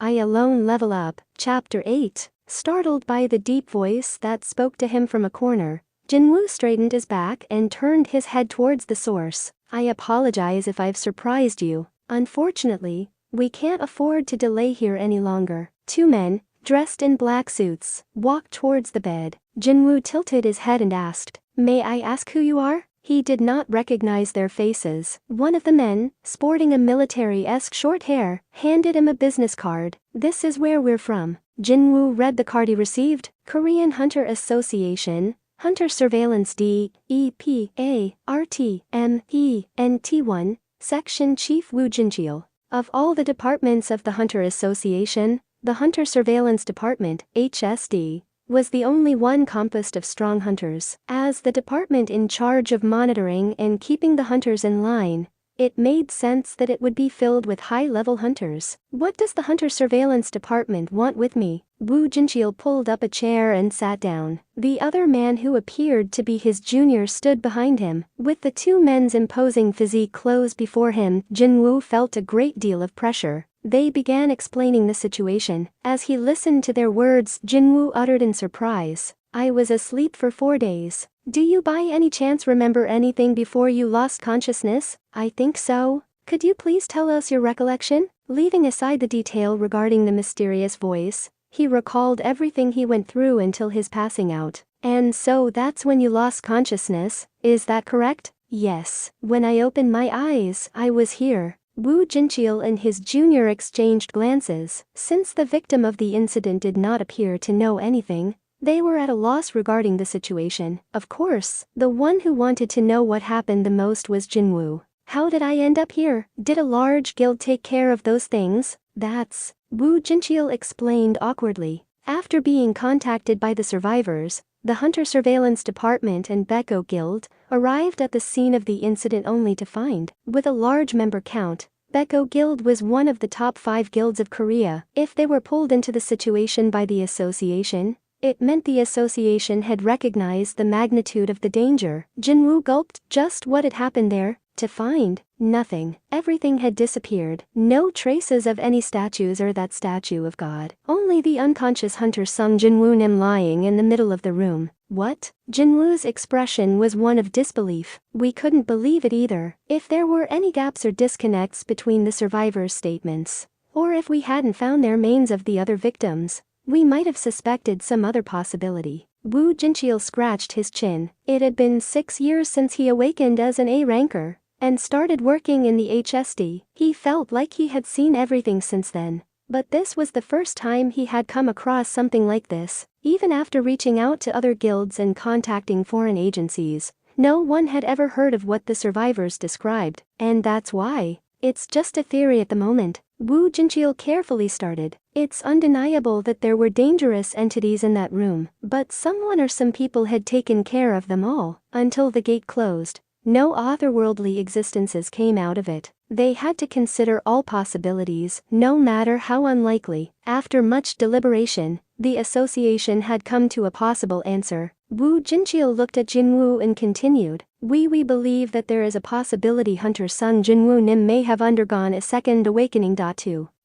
I Alone Level Up, Chapter 8. Startled by the deep voice that spoke to him from a corner, Jin-Woo straightened his back and turned his head towards the source. I apologize if I've surprised you. Unfortunately, we can't afford to delay here any longer. Two men, dressed in black suits, walked towards the bed. Jin-Woo tilted his head and asked, "May I ask who you are?" He did not recognize their faces. One of the men, sporting a military-esque short hair, handed him a business card. "This is where we're from." Jin-Woo read the card he received. Korean Hunter Association, Hunter Surveillance DEPARTMENT1, Section Chief Woo Jin-chil. Of all the departments of the Hunter Association, the Hunter Surveillance Department, HSD, was the only one composed of strong hunters. As the department in charge of monitoring and keeping the hunters in line, it made sense that it would be filled with high-level hunters. "What does the Hunter Surveillance Department want with me?" Woo Jin-chil pulled up a chair and sat down. The other man, who appeared to be his junior, stood behind him. With the two men's imposing physique close before him, Jin-Woo felt a great deal of pressure. They began explaining the situation. As he listened to their words, Jin-Woo uttered in surprise, "I was asleep for 4 days. Do you by any chance remember anything before you lost consciousness?" "I think so. Could you please tell us your recollection?" Leaving aside the detail regarding the mysterious voice, he recalled everything he went through until his passing out. "And so that's when you lost consciousness, is that correct?" "Yes. When I opened my eyes, I was here." Woo Jin-chil and his junior exchanged glances. Since the victim of the incident did not appear to know anything, they were at a loss regarding the situation. Of course, the one who wanted to know what happened the most was Jin-Woo. "How did I end up here? Did a large guild take care of those things?" "That's," Woo Jin-chil explained awkwardly. After being contacted by the survivors, the Hunter Surveillance Department and Beko Guild arrived at the scene of the incident, only to find, with a large member count, Beko Guild was one of the top 5 guilds of Korea. If they were pulled into the situation by the association, it meant the association had recognized the magnitude of the danger. Jin-Woo gulped. Just what had happened there? To find nothing. Everything had disappeared. No traces of any statues or that statue of God. Only the unconscious hunter Sung Jin-Woo Nim lying in the middle of the room. "What?" Jin-Woo's expression was one of disbelief. "We couldn't believe it either. If there were any gaps or disconnects between the survivors' statements, or if we hadn't found their remains of the other victims, we might have suspected some other possibility." Woo Jin-chil scratched his chin. It had been 6 years since he awakened as an A ranker and started working in the HSD. He felt like he had seen everything since then. But this was the first time he had come across something like this. Even after reaching out to other guilds and contacting foreign agencies, no one had ever heard of what the survivors described. And that's why. It's just a theory at the moment. Woo Jin-chil carefully started. It's undeniable that there were dangerous entities in that room, but someone or some people had taken care of them all, until the gate closed. No otherworldly existences came out of it. They had to consider all possibilities, no matter how unlikely. After much deliberation, the association had come to a possible answer. Woo Jin-chil looked at Jin-Woo and continued, We believe that there is a possibility Hunter Sung Jin-Woo Nim may have undergone a second awakening.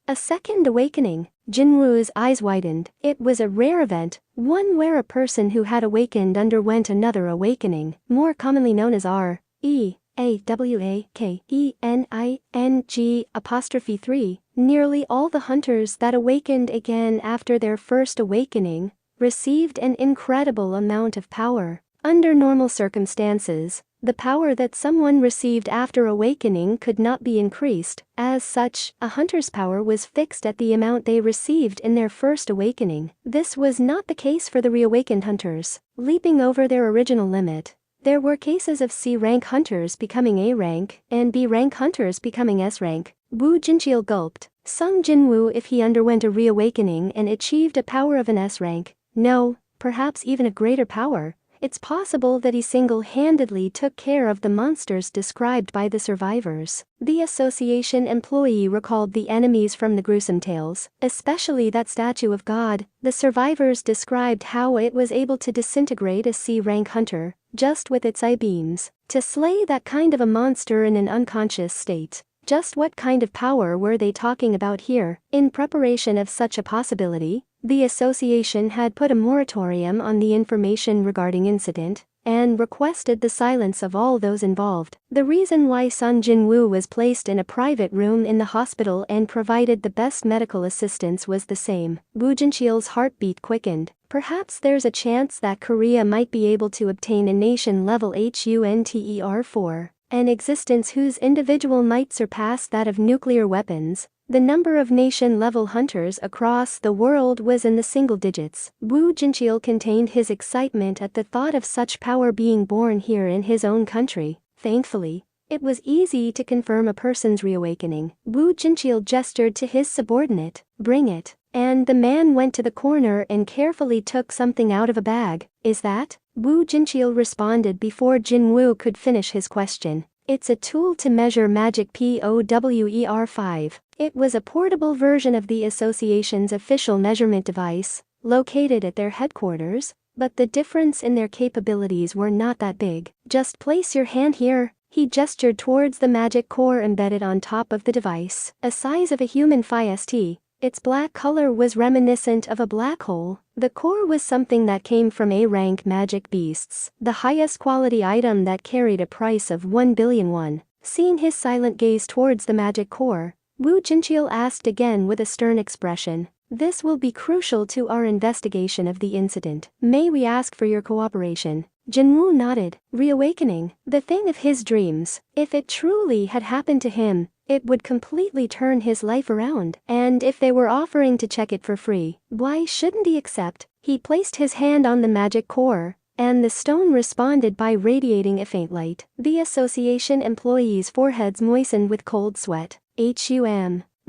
A second awakening? Jin-Woo's eyes widened. It was a rare event, one where a person who had awakened underwent another awakening, more commonly known as R.E.A.W.A.K.E.N.I.N.G'3. Nearly all the hunters that awakened again after their first awakening received an incredible amount of power. Under normal circumstances, the power that someone received after awakening could not be increased. As such, a hunter's power was fixed at the amount they received in their first awakening. This was not the case for the reawakened hunters, leaping over their original limit. There were cases of C-rank hunters becoming A-rank, and B-rank hunters becoming S-rank. Woo Jin-chil gulped. Sung Jin-Woo, if he underwent a reawakening and achieved a power of an S-rank, no, perhaps even a greater power, it's possible that he single-handedly took care of the monsters described by the survivors. The association employee recalled the enemies from the gruesome tales, especially that statue of God. The survivors described how it was able to disintegrate a C-rank hunter, just with its eye beams. To slay that kind of a monster in an unconscious state, Just what kind of power were they talking about here? In preparation of such a possibility, the association had put a moratorium on the information regarding incident and requested the silence of all those involved. The reason why Sung Jin-Woo was placed in a private room in the hospital and provided the best medical assistance was the same. Woo Jin-cheol's heartbeat quickened. Perhaps there's a chance that Korea might be able to obtain a nation-level HUNTER-4, an existence whose individual might surpass that of nuclear weapons. The number of nation-level hunters across the world was in the single digits. Woo Jin-cheol contained his excitement at the thought of such power being born here in his own country. Thankfully, it was easy to confirm a person's reawakening. Woo Jin-cheol gestured to his subordinate, "Bring it." And the man went to the corner and carefully took something out of a bag. "Is that?" Woo Jin-cheol responded before Jin-Woo could finish his question. "It's a tool to measure magic POWER5. It was a portable version of the association's official measurement device, located at their headquarters, but the difference in their capabilities were not that big. Just place your hand here." He gestured towards the magic core embedded on top of the device, a size of a human fist. Its black color was reminiscent of a black hole. The core was something that came from A-rank magic beasts, the highest quality item that carried a price of 1 billion won. Seeing his silent gaze towards the magic core, Woo Jin-cheol asked again with a stern expression, "This will be crucial to our investigation of the incident. May we ask for your cooperation?" Jin-Woo nodded. Reawakening, the thing of his dreams. If it truly had happened to him, it would completely turn his life around. And if they were offering to check it for free, why shouldn't he accept? He placed his hand on the magic core, and the stone responded by radiating a faint light. The association employees' foreheads moistened with cold sweat.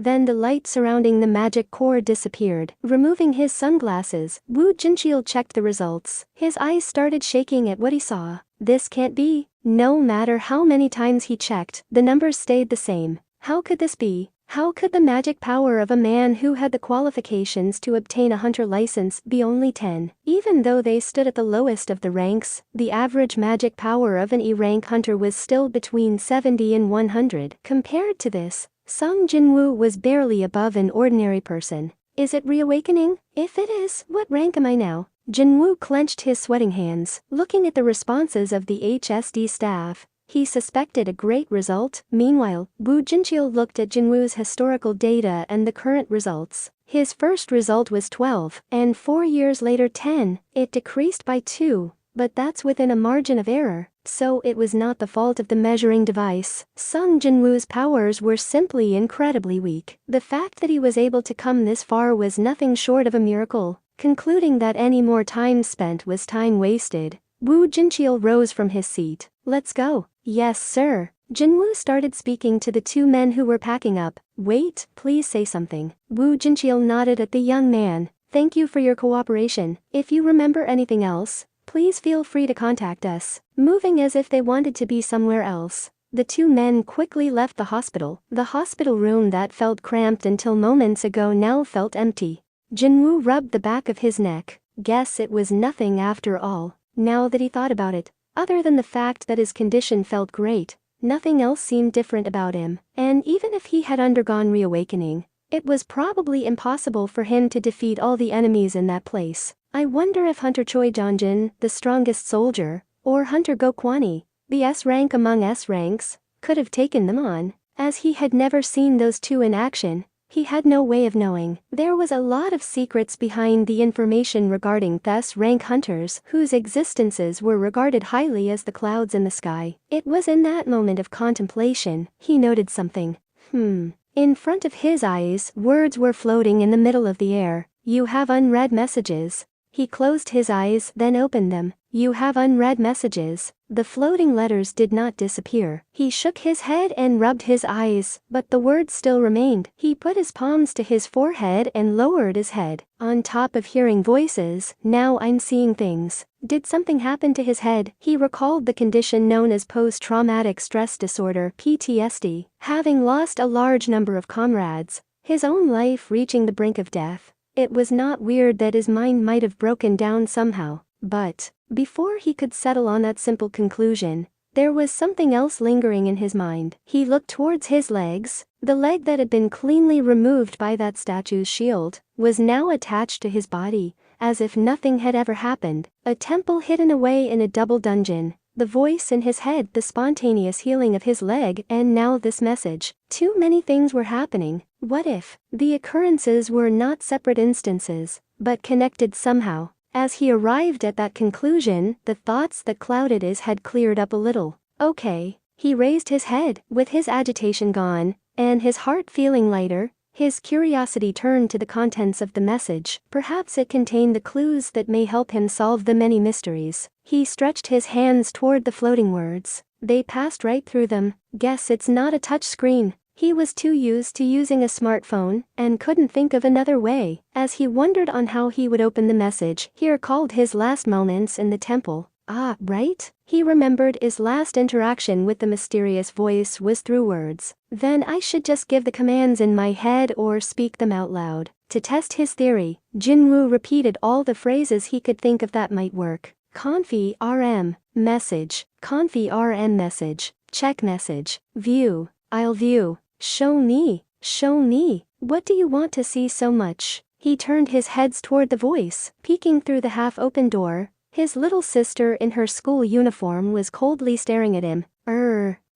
Then the light surrounding the magic core disappeared. Removing his sunglasses, Woo Jin-cheol checked the results. His eyes started shaking at what he saw. This can't be. No matter how many times he checked, the numbers stayed the same. How could this be? How could the magic power of a man who had the qualifications to obtain a hunter license be only 10? Even though they stood at the lowest of the ranks, the average magic power of an E-rank hunter was still between 70 and 100. Compared to this, Sung Jin-Woo was barely above an ordinary person. Is it reawakening? If it is, what rank am I now? Jin-Woo clenched his sweating hands. Looking at the responses of the HSD staff, he suspected a great result. Meanwhile, Woo Jin-cheol looked at Jin-Woo's historical data and the current results. His first result was 12, and 4 years later 10. It decreased by 2. But that's within a margin of error, so it was not the fault of the measuring device. Sung Jin-Woo's powers were simply incredibly weak. The fact that he was able to come this far was nothing short of a miracle. Concluding that any more time spent was time wasted, Woo Jin-cheol rose from his seat. "Let's go." "Yes, sir." Jin-Woo started speaking to the two men who were packing up. "Wait, please say something." Woo Jin-cheol nodded at the young man. "Thank you for your cooperation. If you remember anything else, please feel free to contact us." Moving as if they wanted to be somewhere else, the two men quickly left the hospital. The hospital room that felt cramped until moments ago now felt empty. Jin-Woo rubbed the back of his neck. Guess it was nothing after all. Now that he thought about it, other than the fact that his condition felt great, nothing else seemed different about him. And even if he had undergone reawakening, it was probably impossible for him to defeat all the enemies in that place. I wonder if Hunter Choi Jeonjin, the strongest soldier, or Hunter Go Kwani, the S rank among S ranks, could have taken them on. As he had never seen those two in action, he had no way of knowing. There was a lot of secrets behind the information regarding S rank hunters whose existences were regarded highly as the clouds in the sky. It was in that moment of contemplation he noted something. In front of his eyes, words were floating in the middle of the air. "You have unread messages." He closed his eyes, then opened them. "You have unread messages." The floating letters did not disappear. He shook his head and rubbed his eyes, but the words still remained. He put his palms to his forehead and lowered his head. On top of hearing voices, now I'm seeing things. Did something happen to his head? He recalled the condition known as post-traumatic stress disorder, PTSD. Having lost a large number of comrades, his own life reaching the brink of death, it was not weird that his mind might have broken down somehow. But before he could settle on that simple conclusion, there was something else lingering in his mind. He looked towards his legs. The leg that had been cleanly removed by that statue's shield was now attached to his body, as if nothing had ever happened. A temple hidden away in a double dungeon. The voice in his head, the spontaneous healing of his leg, and now this message. Too many things were happening. What if the occurrences were not separate instances, but connected somehow? As he arrived at that conclusion, the thoughts that clouded his head cleared up a little. Okay. He raised his head, with his agitation gone, and his heart feeling lighter. His curiosity turned to the contents of the message. Perhaps it contained the clues that may help him solve the many mysteries. He stretched his hands toward the floating words. They passed right through them. Guess it's not a touch screen. He was too used to using a smartphone, and couldn't think of another way. As he wondered on how he would open the message, he recalled his last moments in the temple. Ah, right? He remembered his last interaction with the mysterious voice was through words. Then I should just give the commands in my head or speak them out loud. To test his theory, Jin-Woo repeated all the phrases he could think of that might work. Confi RM, message, Confi RM message, check message, view, I'll view, show me, what do you want to see so much? He turned his heads toward the voice, peeking through the half-open door. His little sister in her school uniform was coldly staring at him.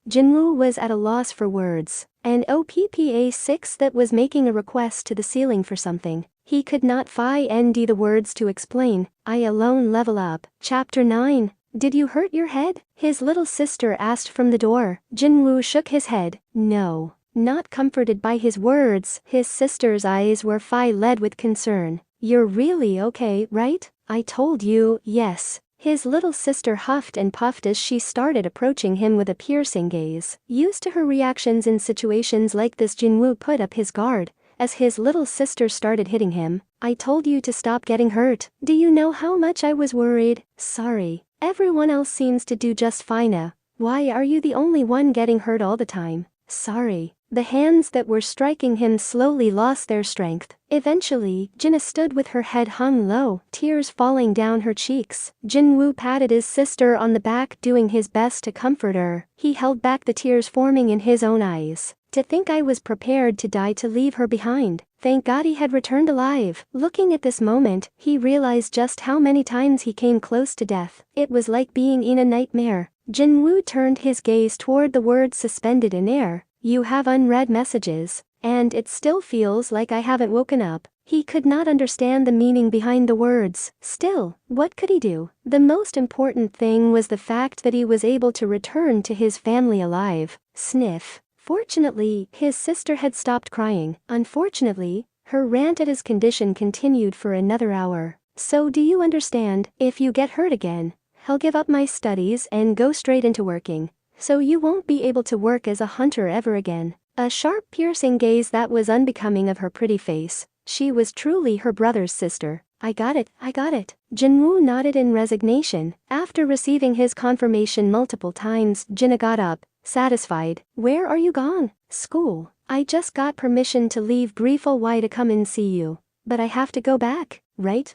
Jin-Woo was at a loss for words. An OPPA-6 that was making a request to the ceiling for something. He could not find the words to explain. I alone level up. Chapter 9. Did you hurt your head? His little sister asked from the door. Jin-Woo shook his head. No. Not comforted by his words, his sister's eyes were lead with concern. You're really okay, right? I told you, yes. His little sister huffed and puffed as she started approaching him with a piercing gaze. Used to her reactions in situations like this, Jin-Woo put up his guard. As his little sister started hitting him. I told you to stop getting hurt. Do you know how much I was worried? Sorry. Everyone else seems to do just fine. Why are you the only one getting hurt all the time? Sorry. The hands that were striking him slowly lost their strength. Eventually, Jinna stood with her head hung low, tears falling down her cheeks. Jin-Woo patted his sister on the back, doing his best to comfort her. He held back the tears forming in his own eyes. To think I was prepared to die to leave her behind. Thank God he had returned alive. Looking at this moment, he realized just how many times he came close to death. It was like being in a nightmare. Jin-Woo turned his gaze toward the words suspended in air. You have unread messages, and it still feels like I haven't woken up. He could not understand the meaning behind the words. Still, what could he do? The most important thing was the fact that he was able to return to his family alive. Sniff. Fortunately, his sister had stopped crying. Unfortunately, her rant at his condition continued for another hour. So do you understand? If you get hurt again, I'll give up my studies and go straight into working. So you won't be able to work as a hunter ever again. A sharp, piercing gaze that was unbecoming of her pretty face. She was truly her brother's sister. I got it. Jin-Woo nodded in resignation. After receiving his confirmation multiple times, Jinna got up, satisfied. Where are you gone? School. I just got permission to leave briefly to come and see you. But I have to go back. Right?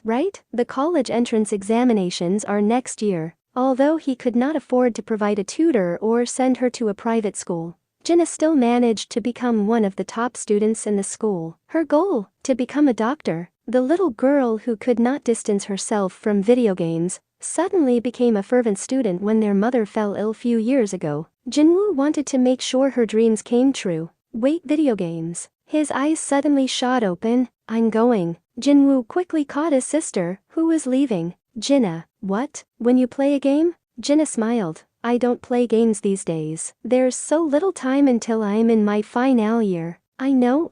The college entrance examinations are next year. Although he could not afford to provide a tutor or send her to a private school, Jinna still managed to become one of the top students in the school. Her goal, to become a doctor. The little girl who could not distance herself from video games, suddenly became a fervent student when their mother fell ill few years ago. Jin-Woo wanted to make sure her dreams came true. Wait, video games. His eyes suddenly shot open. I'm going. Jin-Woo quickly caught his sister, who was leaving. Jinna, what? When you play a game? Jinna smiled. I don't play games these days. There's so little time until I'm in my final year. I know,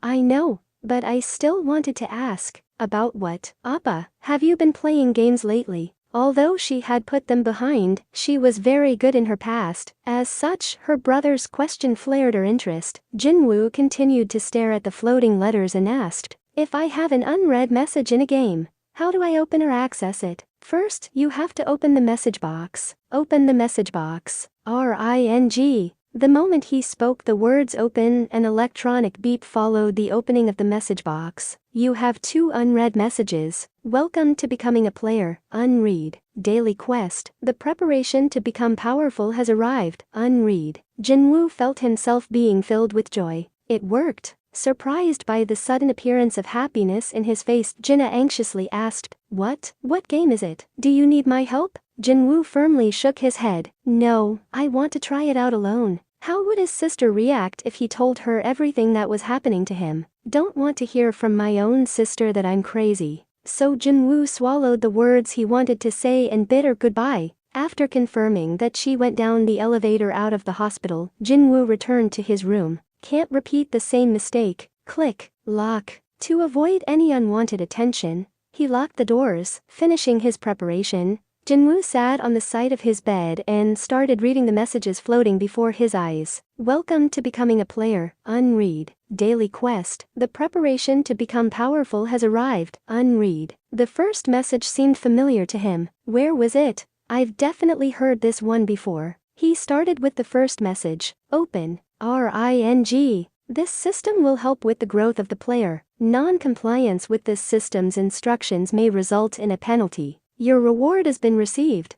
but I still wanted to ask. About what? Appa, have you been playing games lately? Although she had put them behind, she was very good in her past. As such, her brother's question flared her interest. Jin-Woo continued to stare at the floating letters and asked, if I have an unread message in a game, how do I open or access it? First, you have to open the message box. Open the message box. RING. The moment he spoke the words open, an electronic beep followed the opening of the message box. You have 2 unread messages. Welcome to becoming a player. Unread. Daily quest. The preparation to become powerful has arrived. Unread. Jin-Woo felt himself being filled with joy. It worked. Surprised by the sudden appearance of happiness in his face, Jinna anxiously asked, What game is it? Do you need my help? Jin-Woo firmly shook his head. No, I want to try it out alone. How would his sister react if he told her everything that was happening to him? Don't want to hear from my own sister that I'm crazy. So Jin-Woo swallowed the words he wanted to say and bid her goodbye. After confirming that she went down the elevator out of the hospital, Jin-Woo returned to his room. Can't repeat the same mistake. Click. Lock. To avoid any unwanted attention, he locked the doors. Finishing his preparation, Jin-Woo sat on the side of his bed and started reading the messages floating before his eyes. Welcome to becoming a player. Unread. Daily quest. The preparation to become powerful has arrived. Unread. The first message seemed familiar to him. Where was it? I've definitely heard this one before. He started with the first message. Open. RING. This system will help with the growth of the player. Non-compliance with this system's instructions may result in a penalty. Your reward has been received.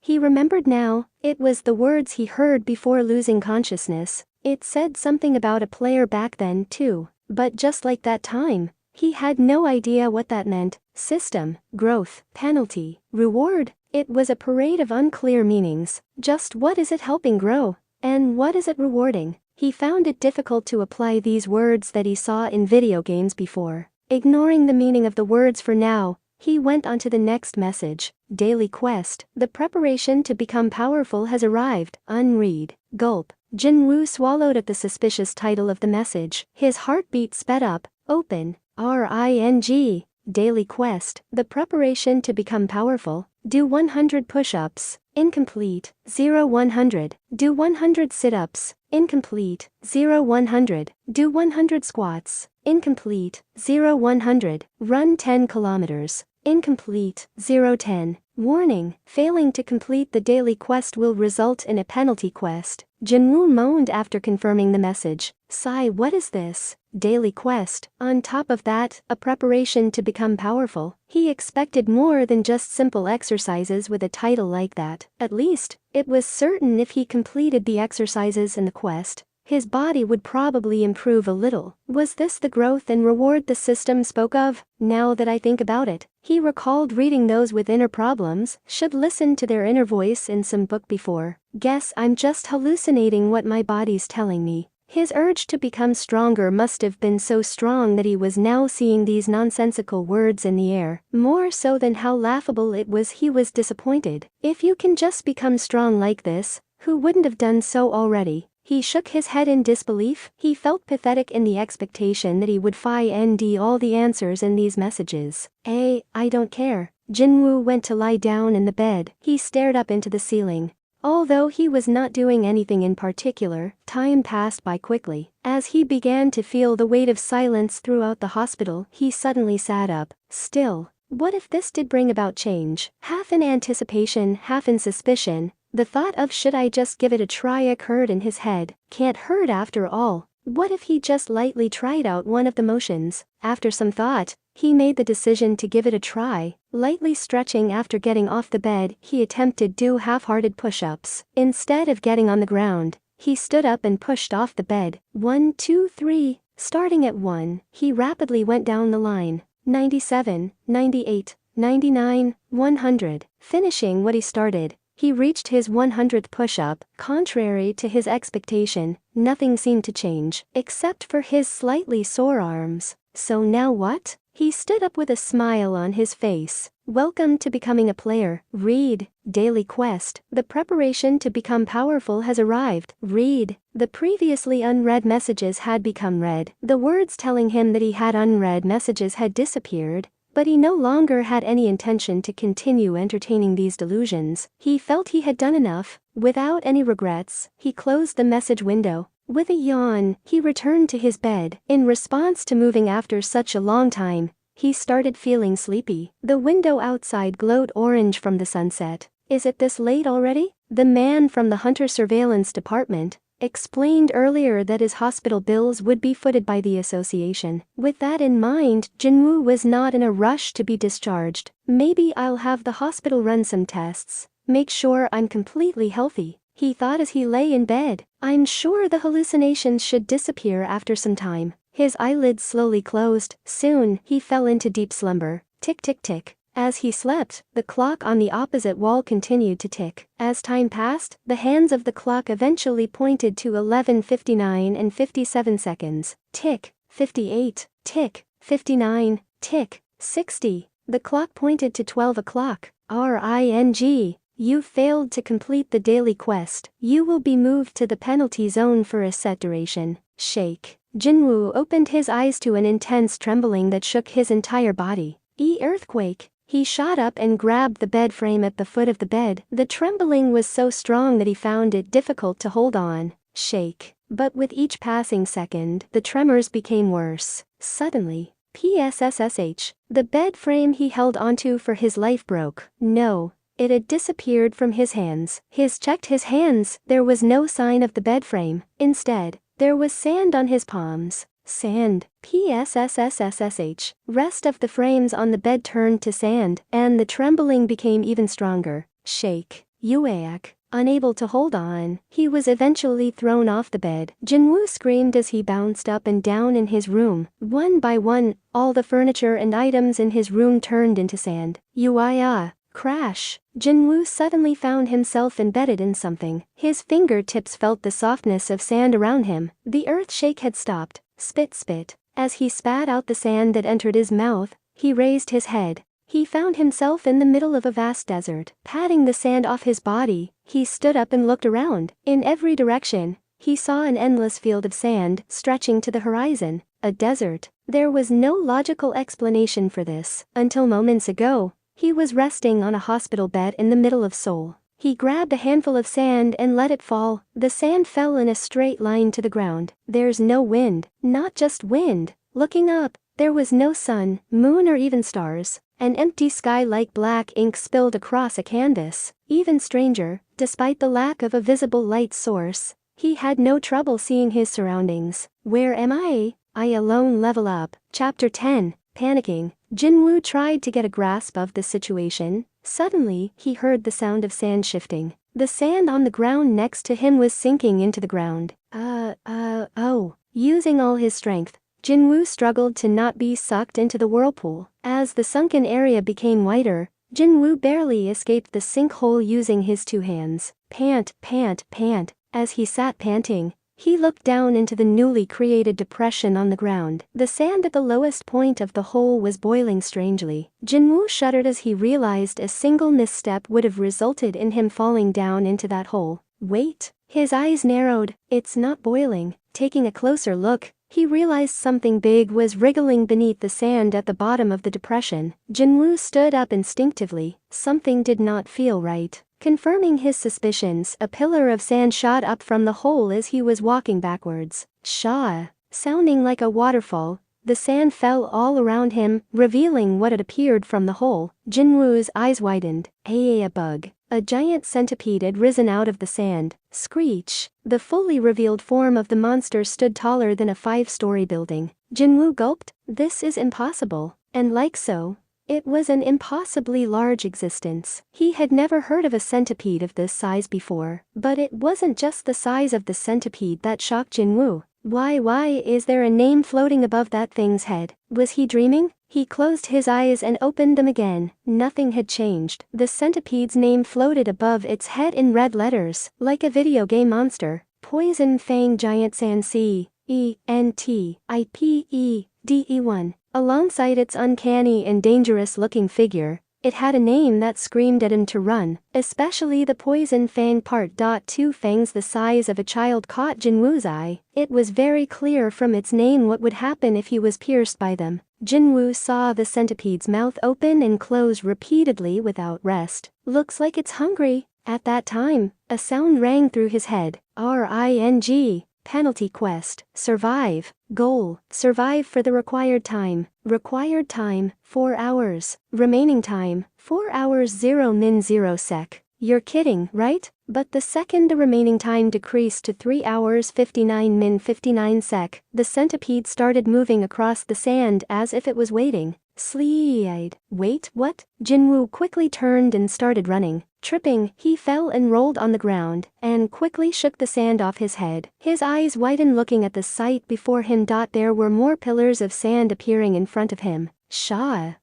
He remembered now. It was the words he heard before losing consciousness. It said something about a player back then too. But just like that time, he had no idea what that meant. System, growth, penalty, reward. It was a parade of unclear meanings. Just what is it helping grow? And what is it rewarding? He found it difficult to apply these words that he saw in video games before. Ignoring the meaning of the words for now, he went on to the next message. Daily quest. The preparation to become powerful has arrived. Unread. Gulp. Jin-Woo swallowed at the suspicious title of the message. His heartbeat sped up. Open. RING. Daily quest. The preparation to become powerful. Do 100 push-ups. Incomplete. 0-100. Do 100 sit-ups. Incomplete. 0-100. Do 100 squats. Incomplete. 0-100. Run 10 kilometers. Incomplete. 0-10. Warning. Failing to complete the daily quest will result in a penalty quest. Jin-Woo moaned after confirming the message. Sigh, what is this? Daily quest. On top of that, a preparation to become powerful. He expected more than just simple exercises with a title like that. At least, it was certain if he completed the exercises in the quest, his body would probably improve a little. Was this the growth and reward the system spoke of? Now that I think about it, he recalled reading those with inner problems should listen to their inner voice in some book before. Guess I'm just hallucinating what my body's telling me. His urge to become stronger must have been so strong that he was now seeing these nonsensical words in the air. More so than how laughable it was, he was disappointed. If you can just become strong like this, who wouldn't have done so already? He shook his head in disbelief. He felt pathetic in the expectation that he would find all the answers in these messages. I don't care. Jin-Woo went to lie down in the bed. He stared up into the ceiling. Although he was not doing anything in particular, time passed by quickly. As he began to feel the weight of silence throughout the hospital, he suddenly sat up. Still, what if this did bring about change? Half in anticipation, half in suspicion, the thought of should I just give it a try occurred in his head. Can't hurt after all. What if he just lightly tried out one of the motions? After some thought, he made the decision to give it a try. Lightly stretching after getting off the bed, he attempted do half-hearted push-ups. Instead of getting on the ground, he stood up and pushed off the bed. 1, 2, 3. Starting at 1, he rapidly went down the line. 97, 98, 99, 100. Finishing what he started, he reached his 100th push-up. Contrary to his expectation, nothing seemed to change, except for his slightly sore arms. So now what? He stood up with a smile on his face. Welcome to becoming a player. Read. Daily quest. The preparation to become powerful has arrived. Read. The previously unread messages had become read. The words telling him that he had unread messages had disappeared, but he no longer had any intention to continue entertaining these delusions. He felt he had done enough. Without any regrets, he closed the message window. With a yawn, he returned to his bed. In response to moving after such a long time, he started feeling sleepy. The window outside glowed orange from the sunset. Is it this late already? The man from the Hunter Surveillance Department explained earlier that his hospital bills would be footed by the association. With that in mind, Jin-Woo was not in a rush to be discharged. Maybe I'll have the hospital run some tests, make sure I'm completely healthy, he thought as he lay in bed. I'm sure the hallucinations should disappear after some time. His eyelids slowly closed. Soon, he fell into deep slumber. Tick tick tick. As he slept, the clock on the opposite wall continued to tick. As time passed, the hands of the clock eventually pointed to 11:59 and 57 seconds. Tick, 58, tick, 59, tick, 60. The clock pointed to 12 o'clock. Ring. You failed to complete the daily quest. You will be moved to the penalty zone for a set duration. Shake. Jin-Woo opened his eyes to an intense trembling that shook his entire body. Earthquake. He shot up and grabbed the bed frame at the foot of the bed. The trembling was so strong that he found it difficult to hold on. Shake. But with each passing second, the tremors became worse. Suddenly, PSSSH. The bed frame he held onto for his life broke. No. It had disappeared from his hands. Checked his hands. There was no sign of the bed frame. Instead, there was sand on his palms. Sand. PSSSSH. Rest of the frames on the bed turned to sand, and the trembling became even stronger. Shake. Uaak. Unable to hold on, he was eventually thrown off the bed. Jin-Woo screamed as he bounced up and down in his room. One by one, all the furniture and items in his room turned into sand. Uia. Crash. Jin-Woo suddenly found himself embedded in something. His fingertips felt the softness of sand around him. The earth shake had stopped. Spit spit. As he spat out the sand that entered his mouth, he raised his head. He found himself in the middle of a vast desert. Patting the sand off his body, he stood up and looked around. In every direction, he saw an endless field of sand stretching to the horizon. A desert. There was no logical explanation for this. Until moments ago, he was resting on a hospital bed in the middle of Seoul. He grabbed a handful of sand and let it fall. The sand fell in a straight line to the ground. There's no wind. Not just wind. Looking up, there was no sun, moon or even stars. An empty sky like black ink spilled across a canvas. Even stranger, despite the lack of a visible light source, he had no trouble seeing his surroundings. Where am I? I alone level up. Chapter 10. Panicking. Jin-Woo tried to get a grasp of the situation. Suddenly, he heard the sound of sand shifting. The sand on the ground next to him was sinking into the ground. Oh. Using all his strength, Jin-Woo struggled to not be sucked into the whirlpool. As the sunken area became wider, Jin-Woo barely escaped the sinkhole using his two hands. Pant, pant, pant. As he sat panting, he looked down into the newly created depression on the ground. The sand at the lowest point of the hole was boiling strangely. Jin-Woo shuddered as he realized a single misstep would have resulted in him falling down into that hole. Wait. His eyes narrowed. It's not boiling. Taking a closer look, he realized something big was wriggling beneath the sand at the bottom of the depression. Jin-Woo stood up instinctively. Something did not feel right. Confirming his suspicions, a pillar of sand shot up from the hole as he was walking backwards. Shaw. Sounding like a waterfall, the sand fell all around him, revealing what had appeared from the hole. Jin-Woo's eyes widened. A bug. A giant centipede had risen out of the sand. Screech. The fully revealed form of the monster stood taller than a 5-story building. Jin-Woo gulped. This is impossible. And like so, it was an impossibly large existence. He had never heard of a centipede of this size before. But it wasn't just the size of the centipede that shocked Jin-Woo. Why is there a name floating above that thing's head? Was he dreaming? He closed his eyes and opened them again. Nothing had changed. The centipede's name floated above its head in red letters, like a video game monster. Poison Fang Giant San CENTIPEDE1. Alongside its uncanny and dangerous-looking figure, it had a name that screamed at him to run, especially the poison fang part. 2 fangs the size of a child caught Jin-Woo's eye. It was very clear from its name what would happen if he was pierced by them. Jin-Woo saw the centipede's mouth open and close repeatedly without rest. Looks like it's hungry. At that time, a sound rang through his head. Ring. Penalty quest. Survive. Goal. Survive for the required time. Required time, 4 hours. Remaining time, 4 hours 0 min 0 sec. You're kidding, right? But the second the remaining time decreased to 3 hours 59 min 59 sec, the centipede started moving across the sand as if it was waiting. Sleep. Wait, what? Jin-Woo quickly turned and started running. Tripping, he fell and rolled on the ground, and quickly shook the sand off his head. His eyes widened looking at the sight before him. There were more pillars of sand appearing in front of him. Shaya.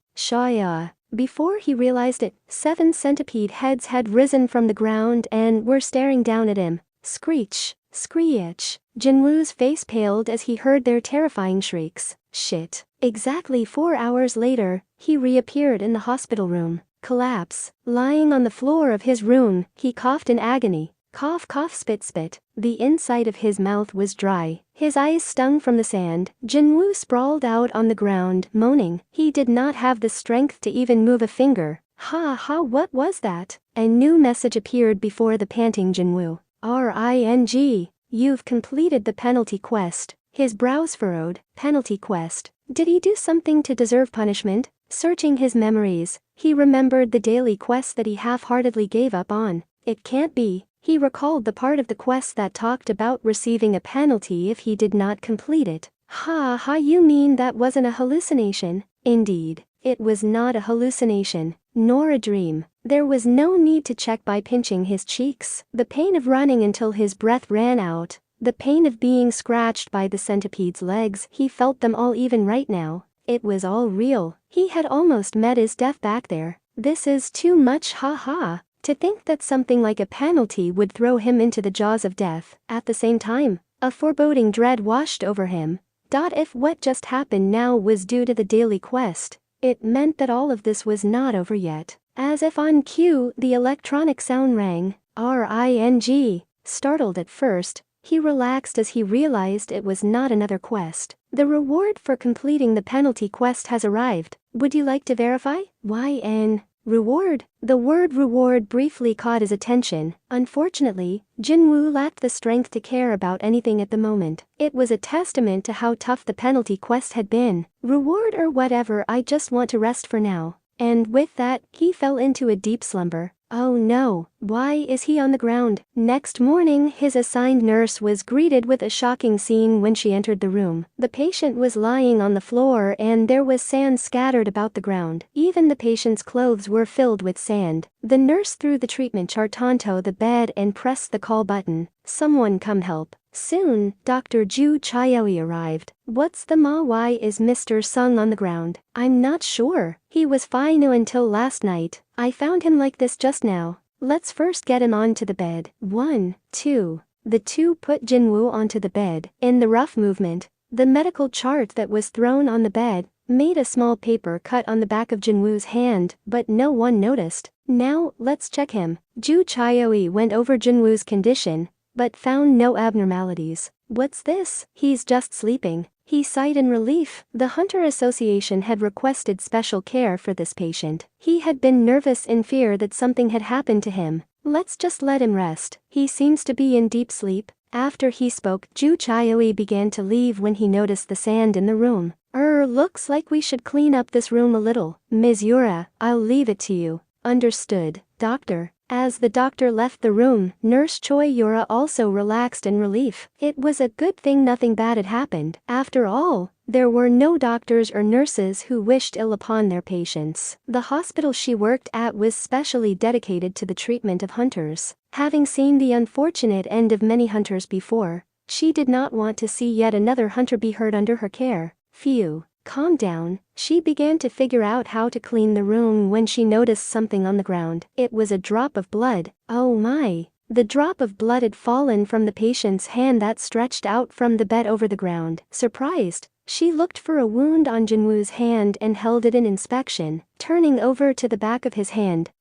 Before he realized it, 7 centipede heads had risen from the ground and were staring down at him. Screech. Jin-Woo's face paled as he heard their terrifying shrieks. Shit. Exactly 4 hours later, he reappeared in the hospital room. Collapse. Lying on the floor of his room, he coughed in agony. Cough, spit. The inside of his mouth was dry. His eyes stung from the sand. Jin-Woo sprawled out on the ground, moaning. He did not have the strength to even move a finger. What was that? A new message appeared before the panting Jin-Woo. RING. You've completed the penalty quest. His brows furrowed. Penalty quest. Did he do something to deserve punishment? Searching his memories, he remembered the daily quest that he half-heartedly gave up on. It can't be. He recalled the part of the quest that talked about receiving a penalty if he did not complete it. You mean that wasn't a hallucination? Indeed, it was not a hallucination, nor a dream. There was no need to check by pinching his cheeks. The pain of running until his breath ran out. The pain of being scratched by the centipede's legs, he felt them all even right now. It was all real. He had almost met his death back there. This is too much, To think that something like a penalty would throw him into the jaws of death. At the same time, a foreboding dread washed over him. If what just happened now was due to the daily quest, it meant that all of this was not over yet. As if on cue, the electronic sound rang. RING. Startled at first, he relaxed as he realized it was not another quest. The reward for completing the penalty quest has arrived. Would you like to verify? YN. Reward? The word reward briefly caught his attention. Unfortunately, Jin-Woo lacked the strength to care about anything at the moment. It was a testament to how tough the penalty quest had been. Reward or whatever, I just want to rest for now. And with that, he fell into a deep slumber. Oh no, why is he on the ground? Next morning, his assigned nurse was greeted with a shocking scene when she entered the room. The patient was lying on the floor and there was sand scattered about the ground. Even the patient's clothes were filled with sand. The nurse threw the treatment chart onto the bed and pressed the call button. Someone come help. Soon, Dr. Ju Chaoyi arrived. What's the ma? Why is Mr. Sung on the ground? I'm not sure. He was fine until last night. I found him like this just now. Let's first get him onto the bed. 1, 2. The two put Jin-Woo onto the bed. In the rough movement, the medical chart that was thrown on the bed made a small paper cut on the back of Jin-Woo's hand, but no one noticed. Now, let's check him. Ju Chaoyi went over Jin-Woo's condition, but found no abnormalities. What's this? He's just sleeping. He sighed in relief. The Hunter Association had requested special care for this patient. He had been nervous in fear that something had happened to him. Let's just let him rest. He seems to be in deep sleep. After he spoke, Ju Chaoyi began to leave when he noticed the sand in the room. Looks like we should clean up this room a little. Ms. Yura, I'll leave it to you. Understood, doctor. As the doctor left the room, Nurse Choi Yura also relaxed in relief. It was a good thing nothing bad had happened. After all, there were no doctors or nurses who wished ill upon their patients. The hospital she worked at was specially dedicated to the treatment of hunters. Having seen the unfortunate end of many hunters before, she did not want to see yet another hunter be hurt under her care. Phew. Calm down. She began to figure out how to clean the room when she noticed something on the ground. It was a drop of blood. Oh my. The drop of blood had fallen from the patient's hand that stretched out from the bed over the ground. Surprised, she looked for a wound on Jin-Woo's hand and held it in inspection. Turning over to the back of his hand,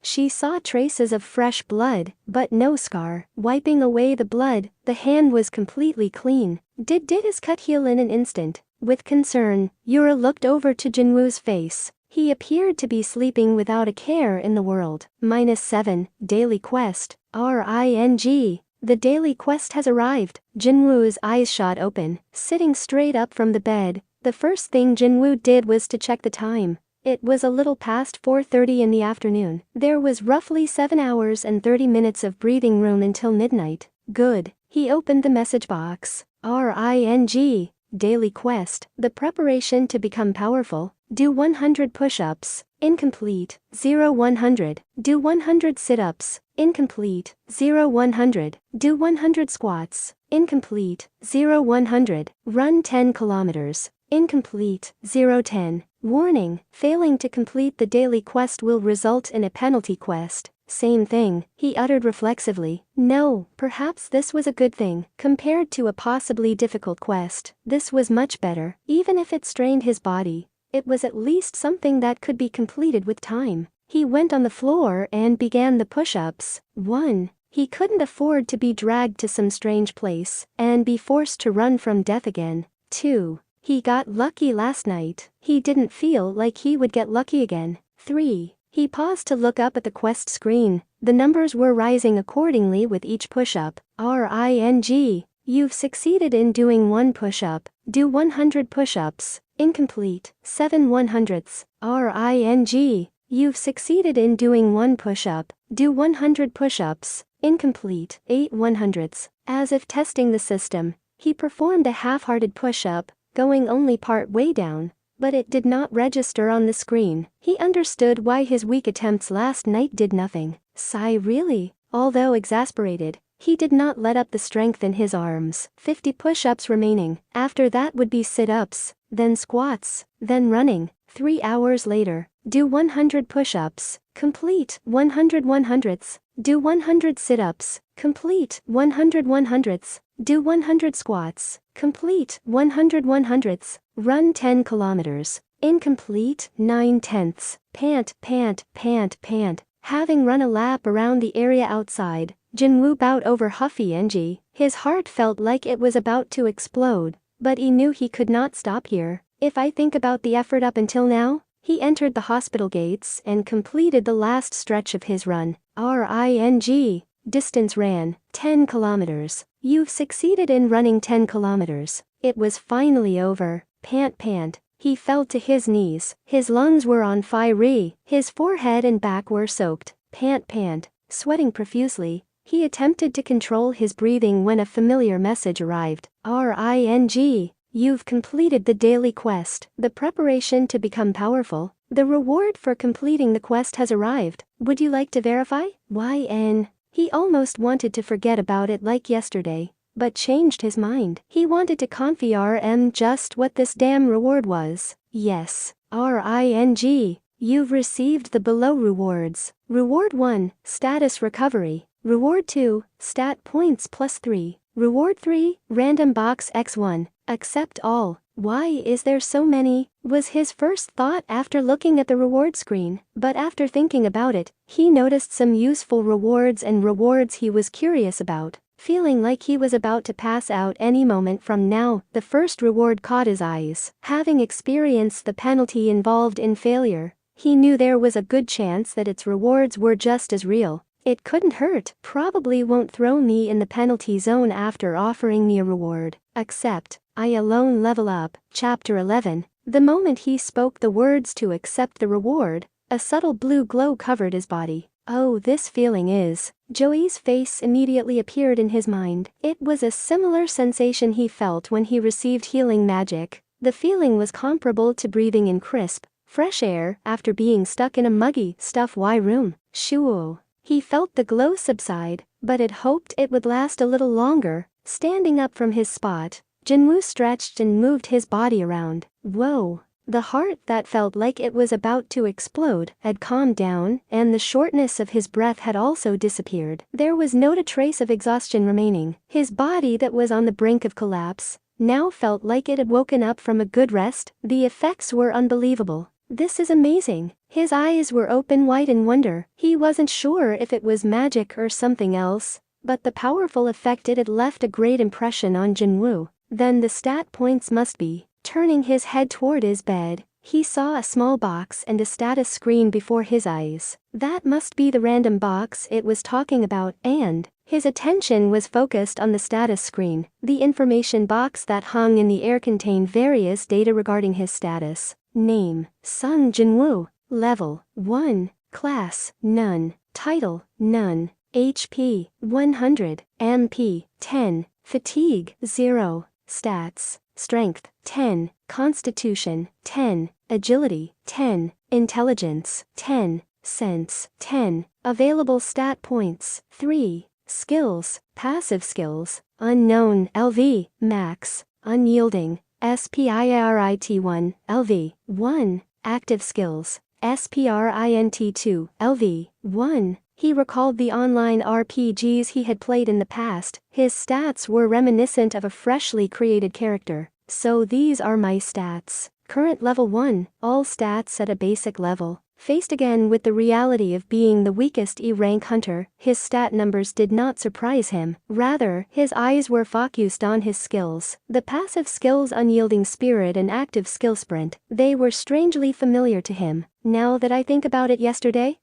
she saw traces of fresh blood, but no scar. Wiping away the blood, the hand was completely clean. Did his cut heal in an instant? With concern, Yura looked over to Jin-Woo's face. He appeared to be sleeping without a care in the world. -7, Daily Quest. RING. The daily quest has arrived. Jin-Woo's eyes shot open. Sitting straight up from the bed, the first thing Jin-Woo did was to check the time. It was a little past 4:30 in the afternoon. There was roughly 7 hours and 30 minutes of breathing room until midnight. Good. He opened the message box. RING. Daily quest. The preparation to become powerful. Do 100 push-ups. Incomplete. 0-100. Do 100 sit-ups. Incomplete. 0-100. Do 100 squats. Incomplete. 0-100. Run 10 kilometers. Incomplete. 0-10. Warning. Failing to complete the daily quest will result in a penalty quest. Same thing, he uttered reflexively. No, perhaps this was a good thing. Compared to a possibly difficult quest, this was much better. Even if it strained his body, it was at least something that could be completed with time. He went on the floor and began the push-ups. 1. He couldn't afford to be dragged to some strange place and be forced to run from death again. 2. He got lucky last night. He didn't feel like he would get lucky again. 3. He paused to look up at the quest screen. The numbers were rising accordingly with each push-up. RING. You've succeeded in doing 1 push-up. Do 100 push-ups. Incomplete. 7/100ths. RING. You've succeeded in doing 1 push-up. Do 100 push-ups. Incomplete. 8/100ths. As if testing the system, he performed a half-hearted push-up, going only part way down. But it did not register on the screen. He understood why his weak attempts last night did nothing. Sigh really. Although exasperated, he did not let up the strength in his arms. 50 push-ups remaining. After that would be sit-ups, then squats, then running. 3 hours later. Do 100 push-ups. Complete. 100 100ths. Do 100 sit-ups. Complete. 100 100ths. Do 100 squats. Complete. 100 100ths. Run 10 kilometers. Incomplete. 9/10ths. Pant, pant, pant, pant. Having run a lap around the area outside, Jin-Woo bowed over Huffy and His heart felt like it was about to explode, but he knew he could not stop here. If I think about the effort up until now, he entered the hospital gates and completed the last stretch of his run. RING. Distance ran. 10 kilometers. You've succeeded in running 10 kilometers. It was finally over. Pant, pant. He fell to his knees. His lungs were on fire. His forehead and back were soaked. Pant, pant. Sweating profusely, he attempted to control his breathing when a familiar message arrived. RING. You've completed the daily quest. The preparation to become powerful. The reward for completing the quest has arrived. Would you like to verify? YN. He almost wanted to forget about it like yesterday, but changed his mind. He wanted to confirm just what this damn reward was. Yes. RING. You've received the below rewards. Reward 1, status recovery. Reward 2, stat points +3. Reward 3, random box X1. Accept all. Why is there so many? Was his first thought after looking at the reward screen, but after thinking about it, he noticed some useful rewards and rewards he was curious about. Feeling like he was about to pass out any moment from now, the first reward caught his eyes. Having experienced the penalty involved in failure, he knew there was a good chance that its rewards were just as real. It couldn't hurt. Probably won't throw me in the penalty zone after offering me a reward. Accept. I alone level up. Chapter 11. The moment he spoke the words to accept the reward, a subtle blue glow covered his body. Oh, this feeling is. Joey's face immediately appeared in his mind. It was a similar sensation he felt when he received healing magic. The feeling was comparable to breathing in crisp, fresh air after being stuck in a muggy, stuffy room. Shoo. He felt the glow subside, but had hoped it would last a little longer. Standing up from his spot, Jin-Woo stretched and moved his body around. Whoa. The heart that felt like it was about to explode had calmed down, and the shortness of his breath had also disappeared. There was not a trace of exhaustion remaining. His body that was on the brink of collapse now felt like it had woken up from a good rest. The effects were unbelievable. This is amazing. His eyes were open wide in wonder. He wasn't sure if it was magic or something else, but the powerful effect it had left a great impression on Jin-Woo. Then the stat points must be. Turning his head toward his bed, he saw a small box and a status screen before his eyes. That must be the random box it was talking about, and His attention was focused on the status screen. The information box that hung in the air contained various data regarding his status. Name: Sung Jin-Woo. Level: 1. Class: None. Title: None. HP: 100. MP: 10. Fatigue: 0. Stats: Strength: 10. Constitution: 10. Agility: 10. Intelligence: 10. Sense: 10. Available stat points: 3. Skills: Passive skills: Unknown LV, Max. Unyielding SPIRIT1, LV, 1. Active skills: SPRINT2, LV, 1. He recalled the online RPGs he had played in the past. His stats were reminiscent of a freshly created character. So these are my stats. Current level 1, all stats at a basic level. Faced again with the reality of being the weakest E-rank hunter, his stat numbers did not surprise him. Rather, his eyes were focused on his skills. The passive skills Unyielding Spirit and active skill Sprint, they were strangely familiar to him. Now that I think about it, yesterday,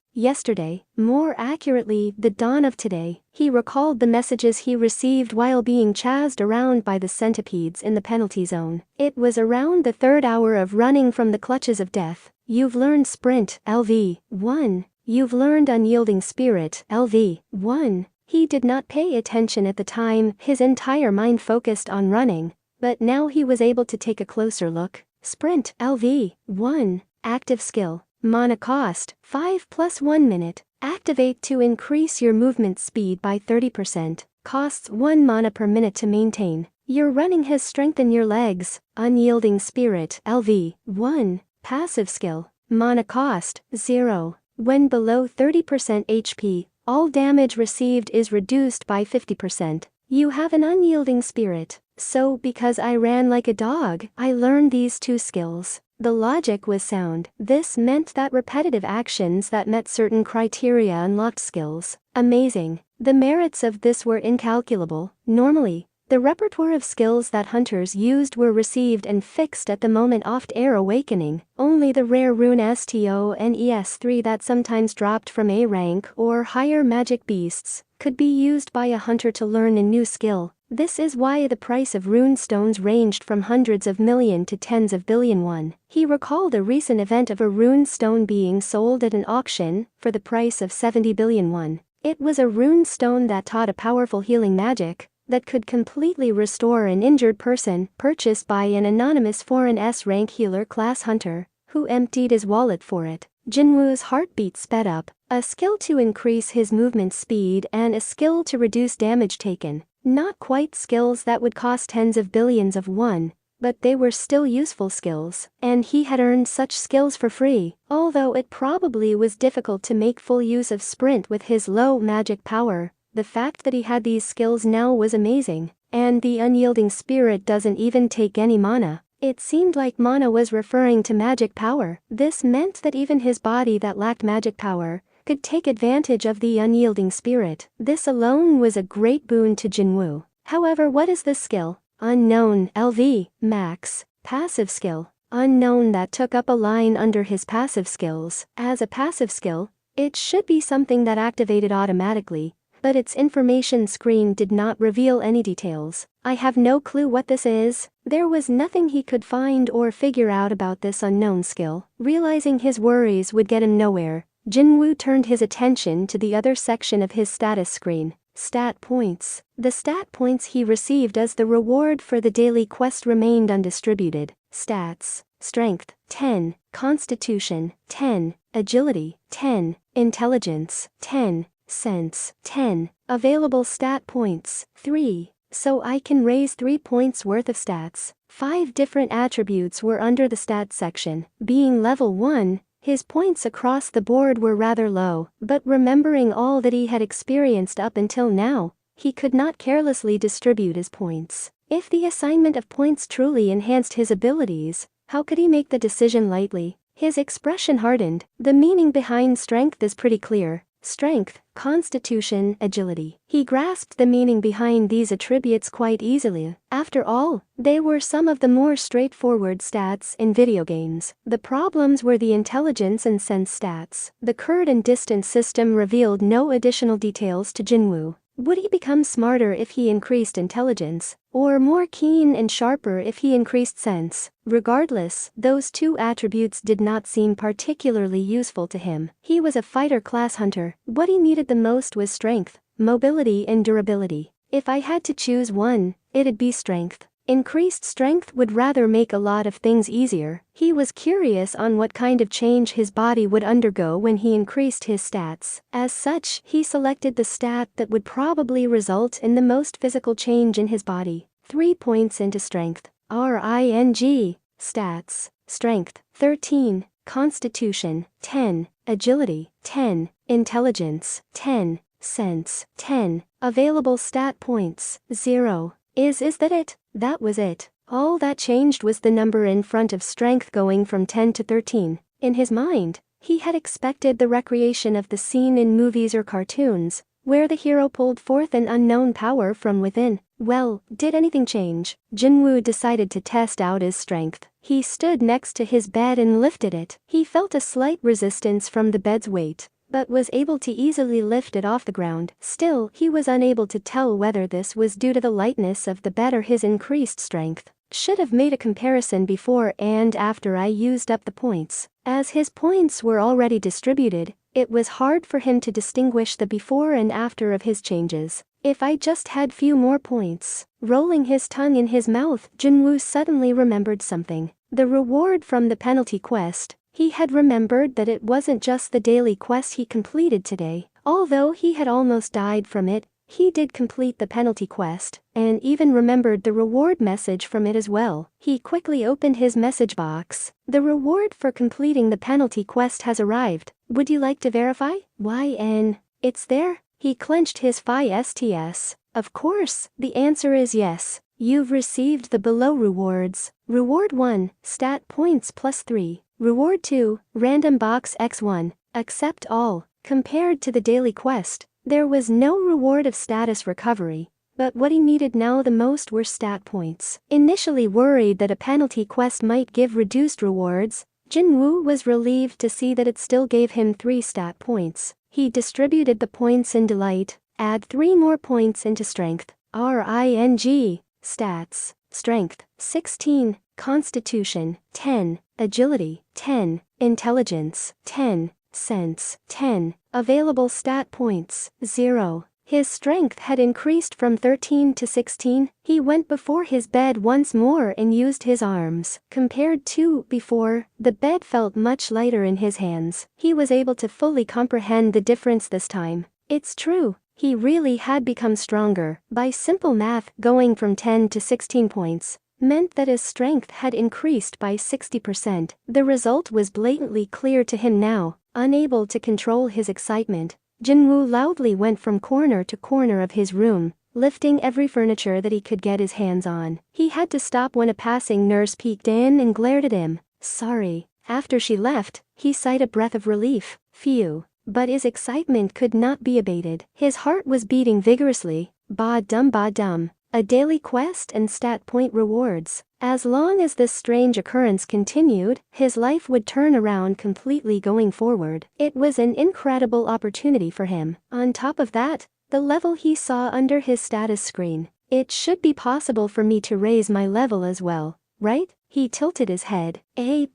more accurately, the dawn of today, he recalled the messages he received while being chased around by the centipedes in the penalty zone. It was around the 3rd hour of running from the clutches of death. You've learned Sprint, LV, 1. You've learned Unyielding Spirit, LV, 1. He did not pay attention at the time, his entire mind focused on running, but now he was able to take a closer look. Sprint, LV, 1. Active skill. Mana cost, 5 + 1 minute. Activate to increase your movement speed by 30%. Costs 1 mana per minute to maintain. Your running has strengthened your legs. Unyielding Spirit, LV, 1. Passive skill. Mana cost, 0. When below 30% HP, all damage received is reduced by 50%. You have an Unyielding Spirit. So because I ran like a dog, I learned these 2 skills. The logic was sound. This meant that repetitive actions that met certain criteria unlocked skills. Amazing. The merits of this were incalculable. Normally, the repertoire of skills that hunters used were received and fixed at the moment oft-air awakening. Only the rare rune STONES3 that sometimes dropped from A rank or higher magic beasts could be used by a hunter to learn a new skill. This is why the price of rune stones ranged from hundreds of million to tens of billion won. He recalled a recent event of a rune stone being sold at an auction for the price of 70 billion won. It was a rune stone that taught a powerful healing magic that could completely restore an injured person, purchased by an anonymous foreign S-rank healer class hunter, who emptied his wallet for it. Jin-Woo's heartbeat sped up, a skill to increase his movement speed and a skill to reduce damage taken. Not quite skills that would cost tens of billions of won, but they were still useful skills, and he had earned such skills for free, although it probably was difficult to make full use of Sprint with his low magic power. The fact that he had these skills now was amazing, and the Unyielding Spirit doesn't even take any mana. It seemed like mana was referring to magic power. This meant that even his body that lacked magic power could take advantage of the Unyielding Spirit. This alone was a great boon to Jin-Woo. However, what is this skill? Unknown LV, Max. Passive skill. Unknown that took up a line under his passive skills. As a passive skill, it should be something that activated automatically, but its information screen did not reveal any details. I have no clue what this is. There was nothing he could find or figure out about this unknown skill. Realizing his worries would get him nowhere, Jin-Woo turned his attention to the other section of his status screen. Stat points. The stat points he received as the reward for the daily quest remained undistributed. Stats. Strength, 10. Constitution, 10. Agility, 10. Intelligence, 10. Sense, 10. Available stat points, 3. So I can raise 3 points worth of stats. 5 different attributes were under the stats section. Being level 1, his points across the board were rather low, but remembering all that he had experienced up until now, he could not carelessly distribute his points. If the assignment of points truly enhanced his abilities, how could he make the decision lightly? His expression hardened. The meaning behind strength is pretty clear. Strength, constitution, agility. He grasped the meaning behind these attributes quite easily. After all, they were some of the more straightforward stats in video games. The problems were the intelligence and sense stats. The current and distance system revealed no additional details to Jin-Woo. Would he become smarter if he increased intelligence, or more keen and sharper if he increased sense? Regardless, those two attributes did not seem particularly useful to him. He was a fighter-class hunter. What he needed the most was strength, mobility and durability. If I had to choose one, it'd be strength. Increased strength would rather make a lot of things easier. He was curious on what kind of change his body would undergo when he increased his stats. As such, he selected the stat that would probably result in the most physical change in his body. 3 points into strength. RING. Stats. Strength, 13. Constitution, 10. Agility, 10. Intelligence, 10. Sense, 10. Available stat points, 0. Is that it? That was it. All that changed was the number in front of strength going from 10 to 13. In his mind, he had expected the recreation of the scene in movies or cartoons, where the hero pulled forth an unknown power from within. Well, did anything change? Jin-Woo decided to test out his strength. He stood next to his bed and lifted it. He felt a slight resistance from the bed's weight, but was able to easily lift it off the ground. Still, he was unable to tell whether this was due to the lightness of the bed or his increased strength. Should have made a comparison before and after I used up the points. As his points were already distributed, it was hard for him to distinguish the before and after of his changes. If I just had few more points. Rolling his tongue in his mouth, Jin-Woo suddenly remembered something. The reward from the penalty quest. He had remembered that it wasn't just the daily quest he completed today. Although he had almost died from it, he did complete the penalty quest, and even remembered the reward message from it as well. He quickly opened his message box. The reward for completing the penalty quest has arrived. Would you like to verify? YN. It's there? He clenched his fists. Of course, the answer is yes. You've received the below rewards. Reward 1, stat points plus 3. Reward 2, random box X1. Accept all. Compared to the daily quest, there was no reward of status recovery, but what he needed now the most were stat points. Initially worried that a penalty quest might give reduced rewards, Jin-Woo was relieved to see that it still gave him 3 stat points. He distributed the points in delight. Add 3 more points into strength. RING. Stats. Strength, 16. Constitution, 10. Agility, 10. Intelligence, 10. Sense, 10. Available stat points, 0. His strength had increased from 13 to 16. He went before his bed once more and used his arms. Compared to before, the bed felt much lighter in his hands. He was able to fully comprehend the difference this time. It's true. He really had become stronger. By simple math, going from 10 to 16 points meant that his strength had increased by 60%. The result was blatantly clear to him now. Unable to control his excitement, Jin-Woo loudly went from corner to corner of his room, lifting every furniture that he could get his hands on. He had to stop when a passing nurse peeked in and glared at him. Sorry. After she left, he sighed a breath of relief. Phew. But his excitement could not be abated. His heart was beating vigorously. Ba-dum. A daily quest and stat point rewards. As long as this strange occurrence continued, his life would turn around completely going forward. It was an incredible opportunity for him. On top of that, the level he saw under his status screen. It should be possible for me to raise my level as well, right? He tilted his head.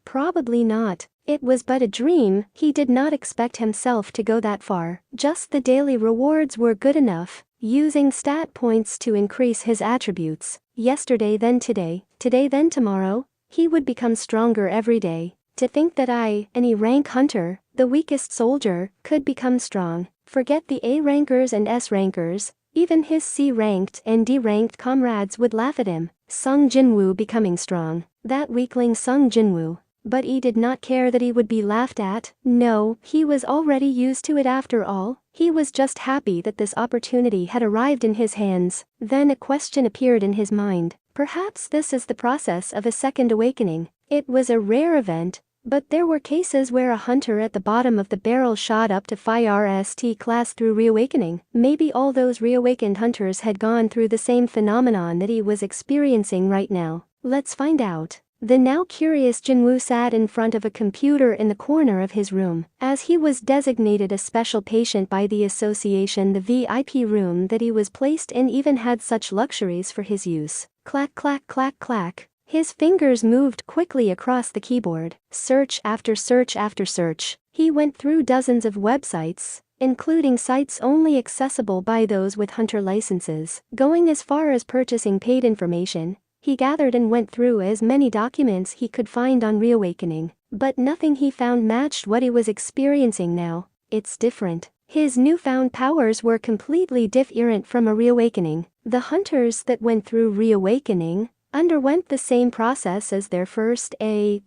Probably not. It was but a dream. He did not expect himself to go that far. Just the daily rewards were good enough. Using stat points to increase his attributes. Yesterday then today then tomorrow, he would become stronger every day. To think that any rank hunter, the weakest soldier, could become strong. Forget the A rankers and S rankers, even his C ranked and D ranked comrades would laugh at him. Sung Jin-Woo becoming strong. That weakling Sung Jin-Woo. But he did not care that he would be laughed at. No, he was already used to it after all. He was just happy that this opportunity had arrived in his hands. Then a question appeared in his mind. Perhaps this is the process of a second awakening. It was a rare event, but there were cases where a hunter at the bottom of the barrel shot up to 5st class through reawakening. Maybe all those reawakened hunters had gone through the same phenomenon that he was experiencing right now. Let's find out. The now curious Jin-Woo sat in front of a computer in the corner of his room. As he was designated a special patient by the association, the VIP room that he was placed in even had such luxuries for his use. Clack clack clack clack. His fingers moved quickly across the keyboard. Search after search after search. He went through dozens of websites, including sites only accessible by those with hunter licenses, going as far as purchasing paid information. He gathered and went through as many documents he could find on reawakening, but nothing he found matched what he was experiencing now. It's different. His newfound powers were completely different from a reawakening. The hunters that went through reawakening underwent the same process as their first awakening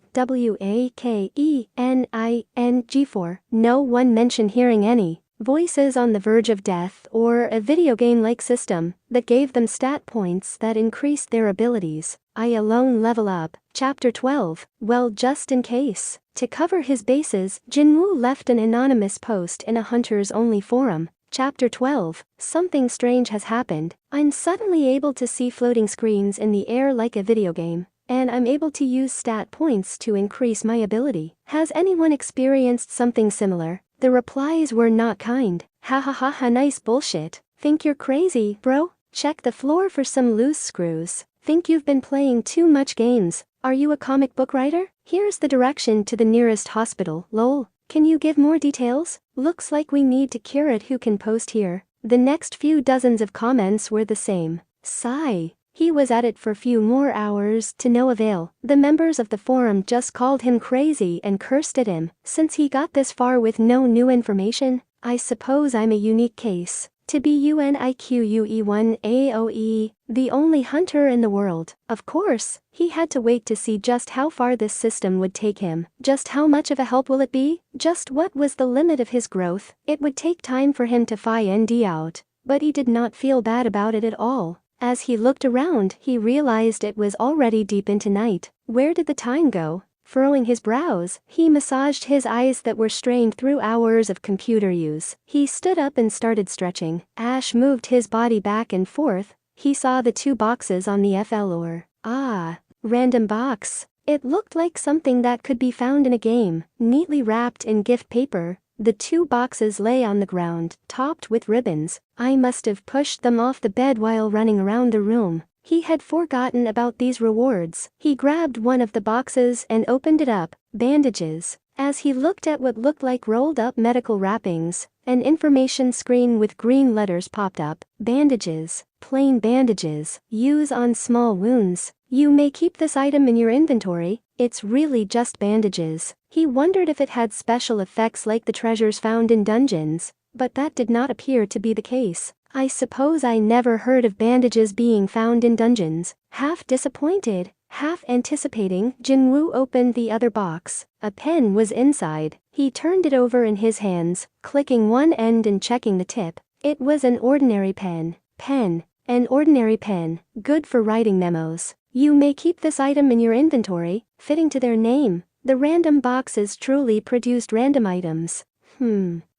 for. No one mentioned hearing any voices on the verge of death or a video game-like system that gave them stat points that increased their abilities. I alone level up. Chapter 12. Well, just in case. To cover his bases, Jin-Woo left an anonymous post in a hunters-only forum. Chapter 12. Something strange has happened. I'm suddenly able to see floating screens in the air like a video game, and I'm able to use stat points to increase my ability. Has anyone experienced something similar? The replies were not kind. Ha ha ha ha, nice bullshit. Think you're crazy, bro? Check the floor for some loose screws. Think you've been playing too much games. Are you a comic book writer? Here's the direction to the nearest hospital, lol. Can you give more details? Looks like we need to cure it. Who can post here? The next few dozens of comments were the same. Sigh. He was at it for few more hours to no avail. The members of the forum just called him crazy and cursed at him. Since he got this far with no new information, I suppose I'm a unique case. To be UNIQUE1 AOE, the only hunter in the world. Of course, he had to wait to see just how far this system would take him. Just how much of a help will it be? Just what was the limit of his growth? It would take time for him to find out, but he did not feel bad about it at all. As he looked around, he realized it was already deep into night. Where did the time go? Furrowing his brows, he massaged his eyes that were strained through hours of computer use. He stood up and started stretching. Ash moved his body back and forth. He saw the two boxes on the floor. Ah, random box. It looked like something that could be found in a game. Neatly wrapped in gift paper, the two boxes lay on the ground, topped with ribbons. I must have pushed them off the bed while running around the room. He had forgotten about these rewards. He grabbed one of the boxes and opened it up. Bandages. As he looked at what looked like rolled up medical wrappings, an information screen with green letters popped up. Bandages. Plain bandages. Use on small wounds. You may keep this item in your inventory. It's really just bandages. He wondered if it had special effects like the treasures found in dungeons, but that did not appear to be the case. I suppose I never heard of bandages being found in dungeons. Half disappointed, half anticipating, Jin-Woo opened the other box. A pen was inside. He turned it over in his hands, clicking one end and checking the tip. It was an ordinary pen. An ordinary pen, good for writing memos. You may keep this item in your inventory, fitting to their name. The random boxes truly produced random items.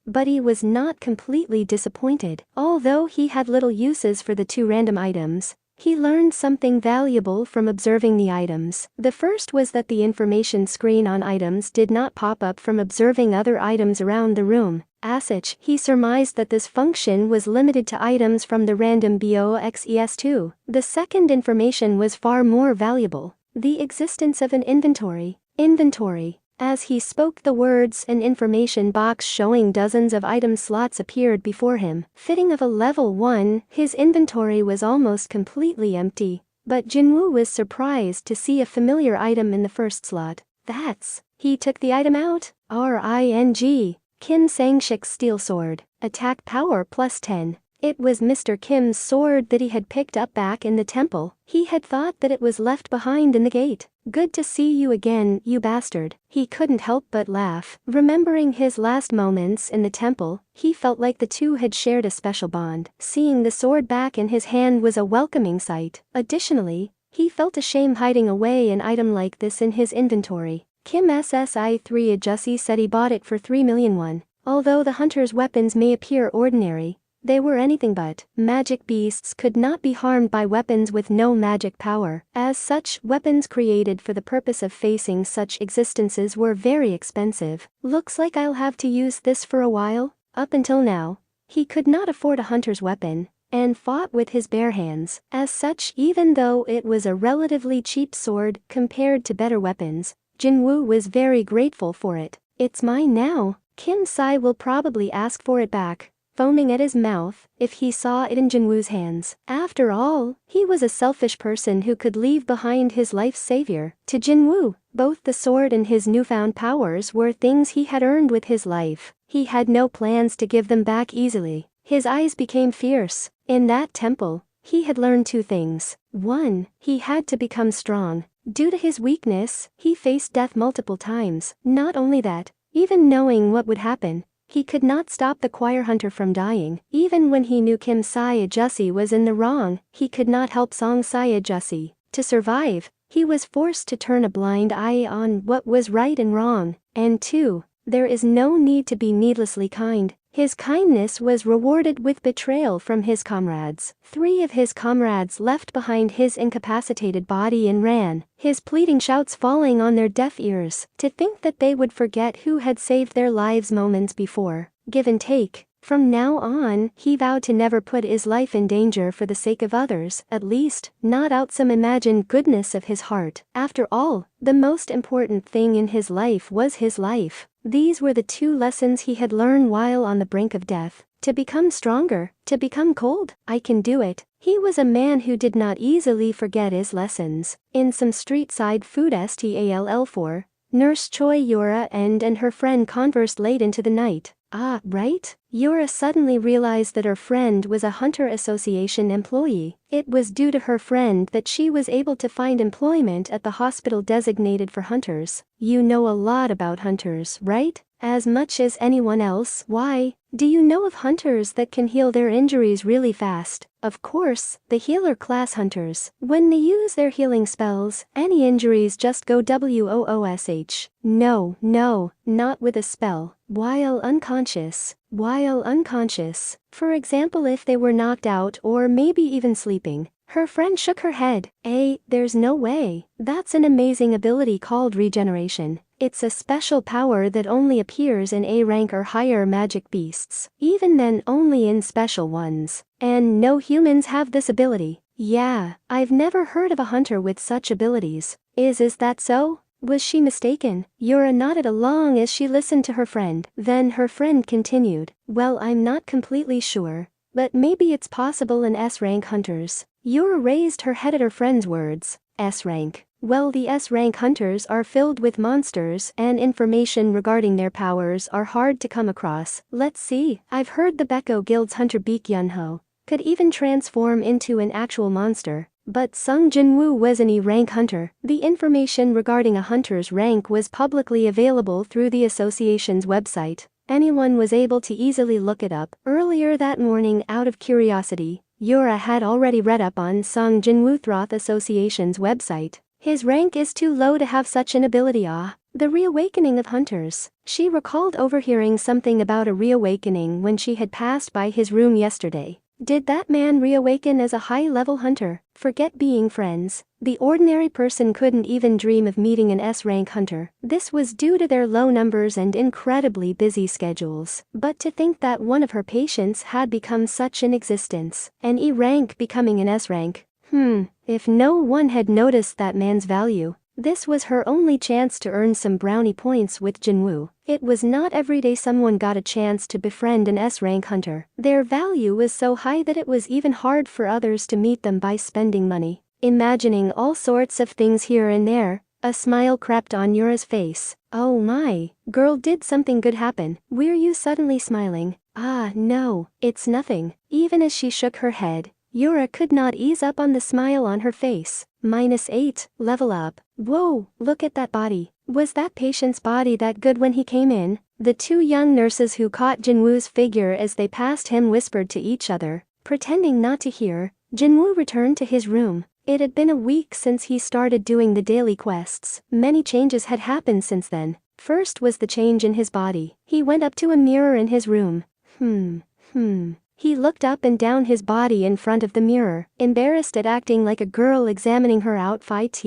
But he was not completely disappointed. Although he had little uses for the two random items, he learned something valuable from observing the items. The first was that the information screen on items did not pop up from observing other items around the room. As such, he surmised that this function was limited to items from the random boxes2. The second information was far more valuable. The existence of an inventory. As he spoke the words, an information box showing dozens of item slots appeared before him. Fitting of a level 1, his inventory was almost completely empty. But Jin-Woo was surprised to see a familiar item in the first slot. He took the item out. Ring. Kim Sang-shik's steel sword. Attack power plus 10. It was Mr. Kim's sword that he had picked up back in the temple. He had thought that it was left behind in the gate. Good to see you again, you bastard. He couldn't help but laugh. Remembering his last moments in the temple, he felt like the two had shared a special bond. Seeing the sword back in his hand was a welcoming sight. Additionally, he felt ashamed hiding away an item like this in his inventory. Kim SSI3 Adjussi said he bought it for 3 million won. Although the hunter's weapons may appear ordinary, They were anything but. Magic beasts could not be harmed by weapons with no magic power. As such, weapons created for the purpose of facing such existences were very expensive. Looks like I'll have to use this for a while. Up until now, he could not afford a hunter's weapon, and fought with his bare hands. As such, even though it was a relatively cheap sword compared to better weapons, Jin-Woo was very grateful for it. It's mine now. Kim Sai will probably ask for it back, foaming at his mouth, if he saw it in Jin-Woo's hands. After all, he was a selfish person who could leave behind his life's savior. To Jin-Woo, both the sword and his newfound powers were things he had earned with his life. He had no plans to give them back easily. His eyes became fierce. In that temple, he had learned two things. 1. He had to become strong. Due to his weakness, he faced death multiple times. Not only that, even knowing what would happen, he could not stop the choir hunter from dying. Even when he knew Kim Sayajussi was in the wrong, he could not help Song Sayajussi. To survive, he was forced to turn a blind eye on what was right and wrong. And 2. There is no need to be needlessly kind. His kindness was rewarded with betrayal from his comrades. 3 of his comrades left behind his incapacitated body and ran, his pleading shouts falling on their deaf ears. To think that they would forget who had saved their lives moments before. Give and take. From now on, he vowed to never put his life in danger for the sake of others, at least, not out some imagined goodness of his heart. After all, the most important thing in his life was his life. These were the 2 lessons he had learned while on the brink of death. To become stronger, to become cold, I can do it. He was a man who did not easily forget his lessons. In some street-side food stall for, Nurse Choi Yura and her friend conversed late into the night. Ah, right? Yura suddenly realized that her friend was a Hunter Association employee. It was due to her friend that she was able to find employment at the hospital designated for hunters. You know a lot about hunters, right? As much as anyone else. Why? Do you know of hunters that can heal their injuries really fast? Of course, the healer class hunters. When they use their healing spells, any injuries just go woosh. No, not with a spell. While unconscious. For example, if they were knocked out or maybe even sleeping. Her friend shook her head. There's no way. That's an amazing ability called regeneration. It's a special power that only appears in A rank or higher magic beasts. Even then, only in special ones. And no humans have this ability. Yeah, I've never heard of a hunter with such abilities. Is that so? Was she mistaken? Yura nodded along as she listened to her friend. Then her friend continued. Well, I'm not completely sure, but maybe it's possible in S-rank hunters. Yura raised her head at her friend's words. S-rank. Well, the S-rank hunters are filled with monsters and information regarding their powers are hard to come across. Let's see. I've heard the Beko Guild's hunter Baek Yunho could even transform into an actual monster. But Sung Jin-Woo was an E-rank hunter. The information regarding a hunter's rank was publicly available through the association's website. Anyone was able to easily look it up. Earlier that morning, out of curiosity, Yura had already read up on Sung Jin-Woo Throth Association's website. His rank is too low to have such an ability. The reawakening of hunters. She recalled overhearing something about a reawakening when she had passed by his room yesterday. Did that man reawaken as a high-level hunter? Forget being friends. The ordinary person couldn't even dream of meeting an S-rank hunter. This was due to their low numbers and incredibly busy schedules. But to think that one of her patients had become such an existence. An E-rank becoming an S-rank. If no one had noticed that man's value, this was her only chance to earn some brownie points with Jin-Woo. It was not every day someone got a chance to befriend an S-rank hunter. Their value was so high that it was even hard for others to meet them by spending money. Imagining all sorts of things here and there, a smile crept on Yura's face. Oh my, girl, did something good happen? Were you suddenly smiling? No, it's nothing. Even as she shook her head, Yura could not ease up on the smile on her face. -8, level up. Whoa, look at that body. Was that patient's body that good when he came in? The 2 young nurses who caught Jin-Woo's figure as they passed him whispered to each other. Pretending not to hear, Jin-Woo returned to his room. It had been a week since he started doing the daily quests. Many changes had happened since then. First was the change in his body. He went up to a mirror in his room. He looked up and down his body in front of the mirror, embarrassed at acting like a girl examining her outfit.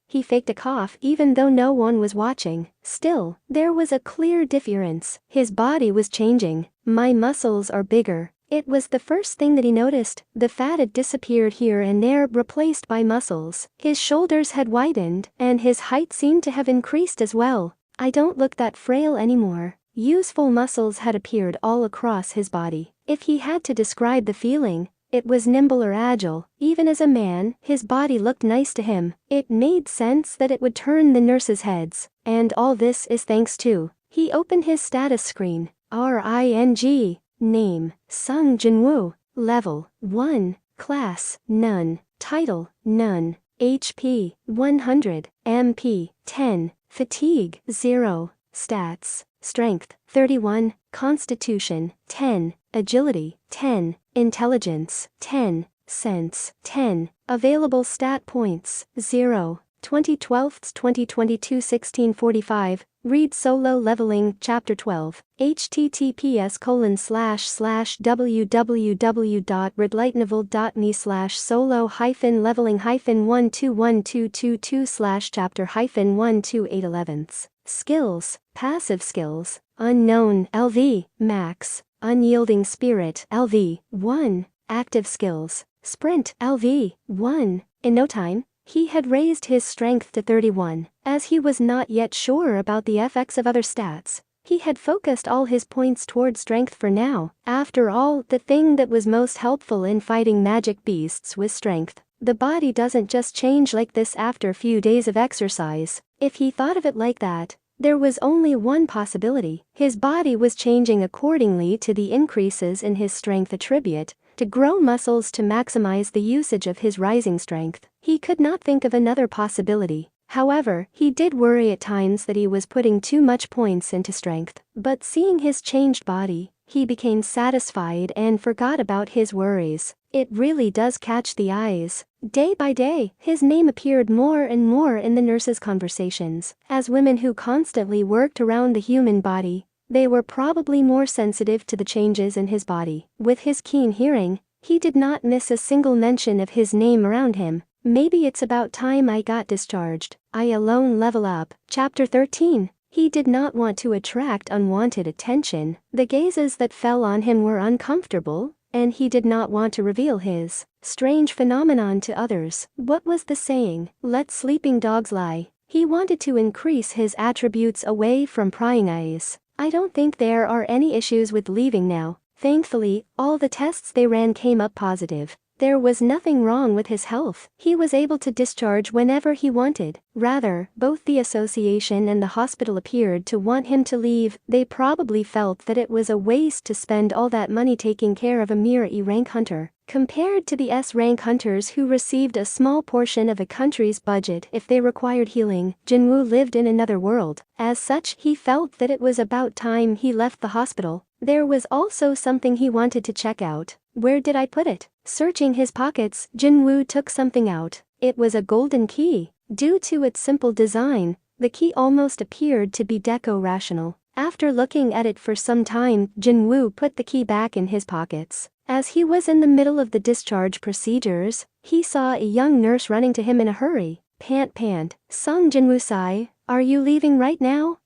He faked a cough even though no one was watching. Still, there was a clear difference. His body was changing. My muscles are bigger. It was the first thing that he noticed. The fat had disappeared here and there, replaced by muscles. His shoulders had widened, and his height seemed to have increased as well. I don't look that frail anymore. Useful muscles had appeared all across his body. If he had to describe the feeling, it was nimble or agile. Even as a man, his body looked nice to him. It made sense that it would turn the nurses' heads. And all this is thanks to. He opened his status screen. RING. Name: Sung Jin-Woo. Level: 1. Class: None. Title: None. HP: 100. MP: 10. Fatigue: 0. Stats: Strength: 31. Constitution: 10. Agility: 10. Intelligence: 10. Sense: 10. Available stat points: 0. 2012-2022 1645. Read Solo Leveling, Chapter 12. https://www.redlightnovel.me/solo-leveling-122222/chapter-12811. Skills: Passive skills: Unknown LV Max. Unyielding Spirit LV 1. Active skills: Sprint LV 1. In no time, he had raised his strength to 31. As he was not yet sure about the effects of other stats, he had focused all his points toward strength for now. After all, the thing that was most helpful in fighting magic beasts was strength. The body doesn't just change like this after a few days of exercise. If he thought of it like that, there was only one possibility. His body was changing accordingly to the increases in his strength attribute, to grow muscles to maximize the usage of his rising strength. He could not think of another possibility. However, he did worry at times that he was putting too much points into strength. But seeing his changed body, he became satisfied and forgot about his worries. It really does catch the eyes. Day by day, his name appeared more and more in the nurses' conversations. As women who constantly worked around the human body, they were probably more sensitive to the changes in his body. With his keen hearing, he did not miss a single mention of his name around him. Maybe it's about time I got discharged. I alone level up. Chapter 13. He did not want to attract unwanted attention. The gazes that fell on him were uncomfortable, and he did not want to reveal his strange phenomenon to others. What was the saying? Let sleeping dogs lie. He wanted to increase his attributes away from prying eyes. I don't think there are any issues with leaving now. Thankfully, all the tests they ran came up positive. There was nothing wrong with his health. He was able to discharge whenever he wanted. Rather, both the association and the hospital appeared to want him to leave. They probably felt that it was a waste to spend all that money taking care of a mere E-rank hunter, compared to the S-rank hunters who received a small portion of a country's budget if they required healing. Jin-Woo lived in another world. As such, he felt that it was about time he left the hospital. There was also something he wanted to check out. Where did I put it? Searching his pockets, Jin-Woo took something out. It was a golden key. Due to its simple design, the key almost appeared to be deco-rational. After looking at it for some time, Jin-Woo put the key back in his pockets. As he was in the middle of the discharge procedures, he saw a young nurse running to him in a hurry. Pant. Sung Jin-Woo-sai, are you leaving right now?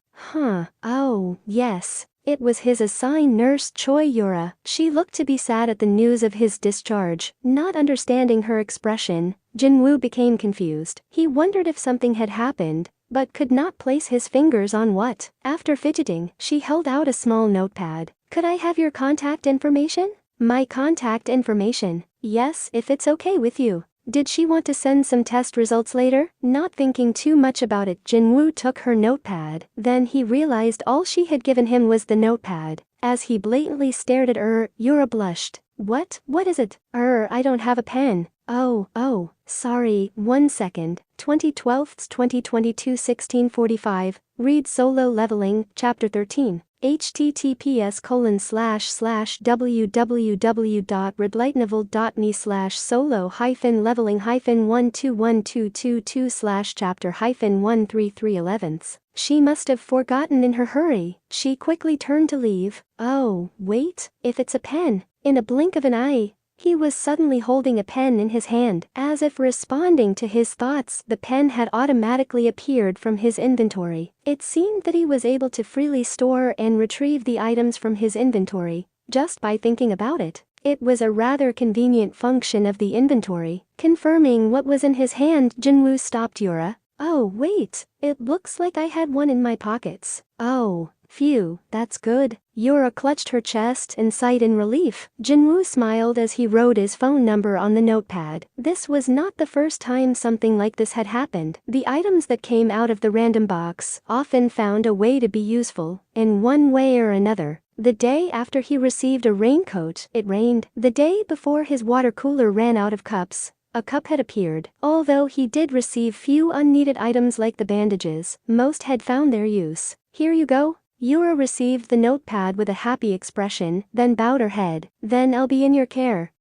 Oh, yes. It was his assigned nurse Choi Yura. She looked to be sad at the news of his discharge. Not understanding her expression, Jin-Woo became confused. He wondered if something had happened, but could not place his fingers on what. After fidgeting, she held out a small notepad. Could I have your contact information? My contact information? Yes, if it's okay with you. Did she want to send some test results later? Not thinking too much about it, Jin-Woo took her notepad. Then he realized all she had given him was the notepad. As he blatantly stared at her, Yura blushed. What is it? I don't have a pen. Oh, sorry, 1 second. 2012-2022 1645. Read Solo Leveling, Chapter 13. https://www.redlightnovel.me/solo-leveling-12122/chapter-13311. She must have forgotten in her hurry. She quickly turned to leave. Oh, wait, if it's a pen. In a blink of an eye, he was suddenly holding a pen in his hand. As if responding to his thoughts, the pen had automatically appeared from his inventory. It seemed that he was able to freely store and retrieve the items from his inventory, just by thinking about it. It was a rather convenient function of the inventory. Confirming what was in his hand, Jin-Woo stopped Yura. Oh wait, it looks like I had one in my pockets. Oh, phew, that's good. Yura clutched her chest and sighed in relief. Jin-Woo smiled as he wrote his phone number on the notepad. This was not the first time something like this had happened. The items that came out of the random box often found a way to be useful, in one way or another. The day after he received a raincoat, it rained. The day before his water cooler ran out of cups, a cup had appeared. Although he did receive few unneeded items like the bandages, most had found their use. Here you go. Yura received the notepad with a happy expression, then bowed her head. Then I'll be in your care.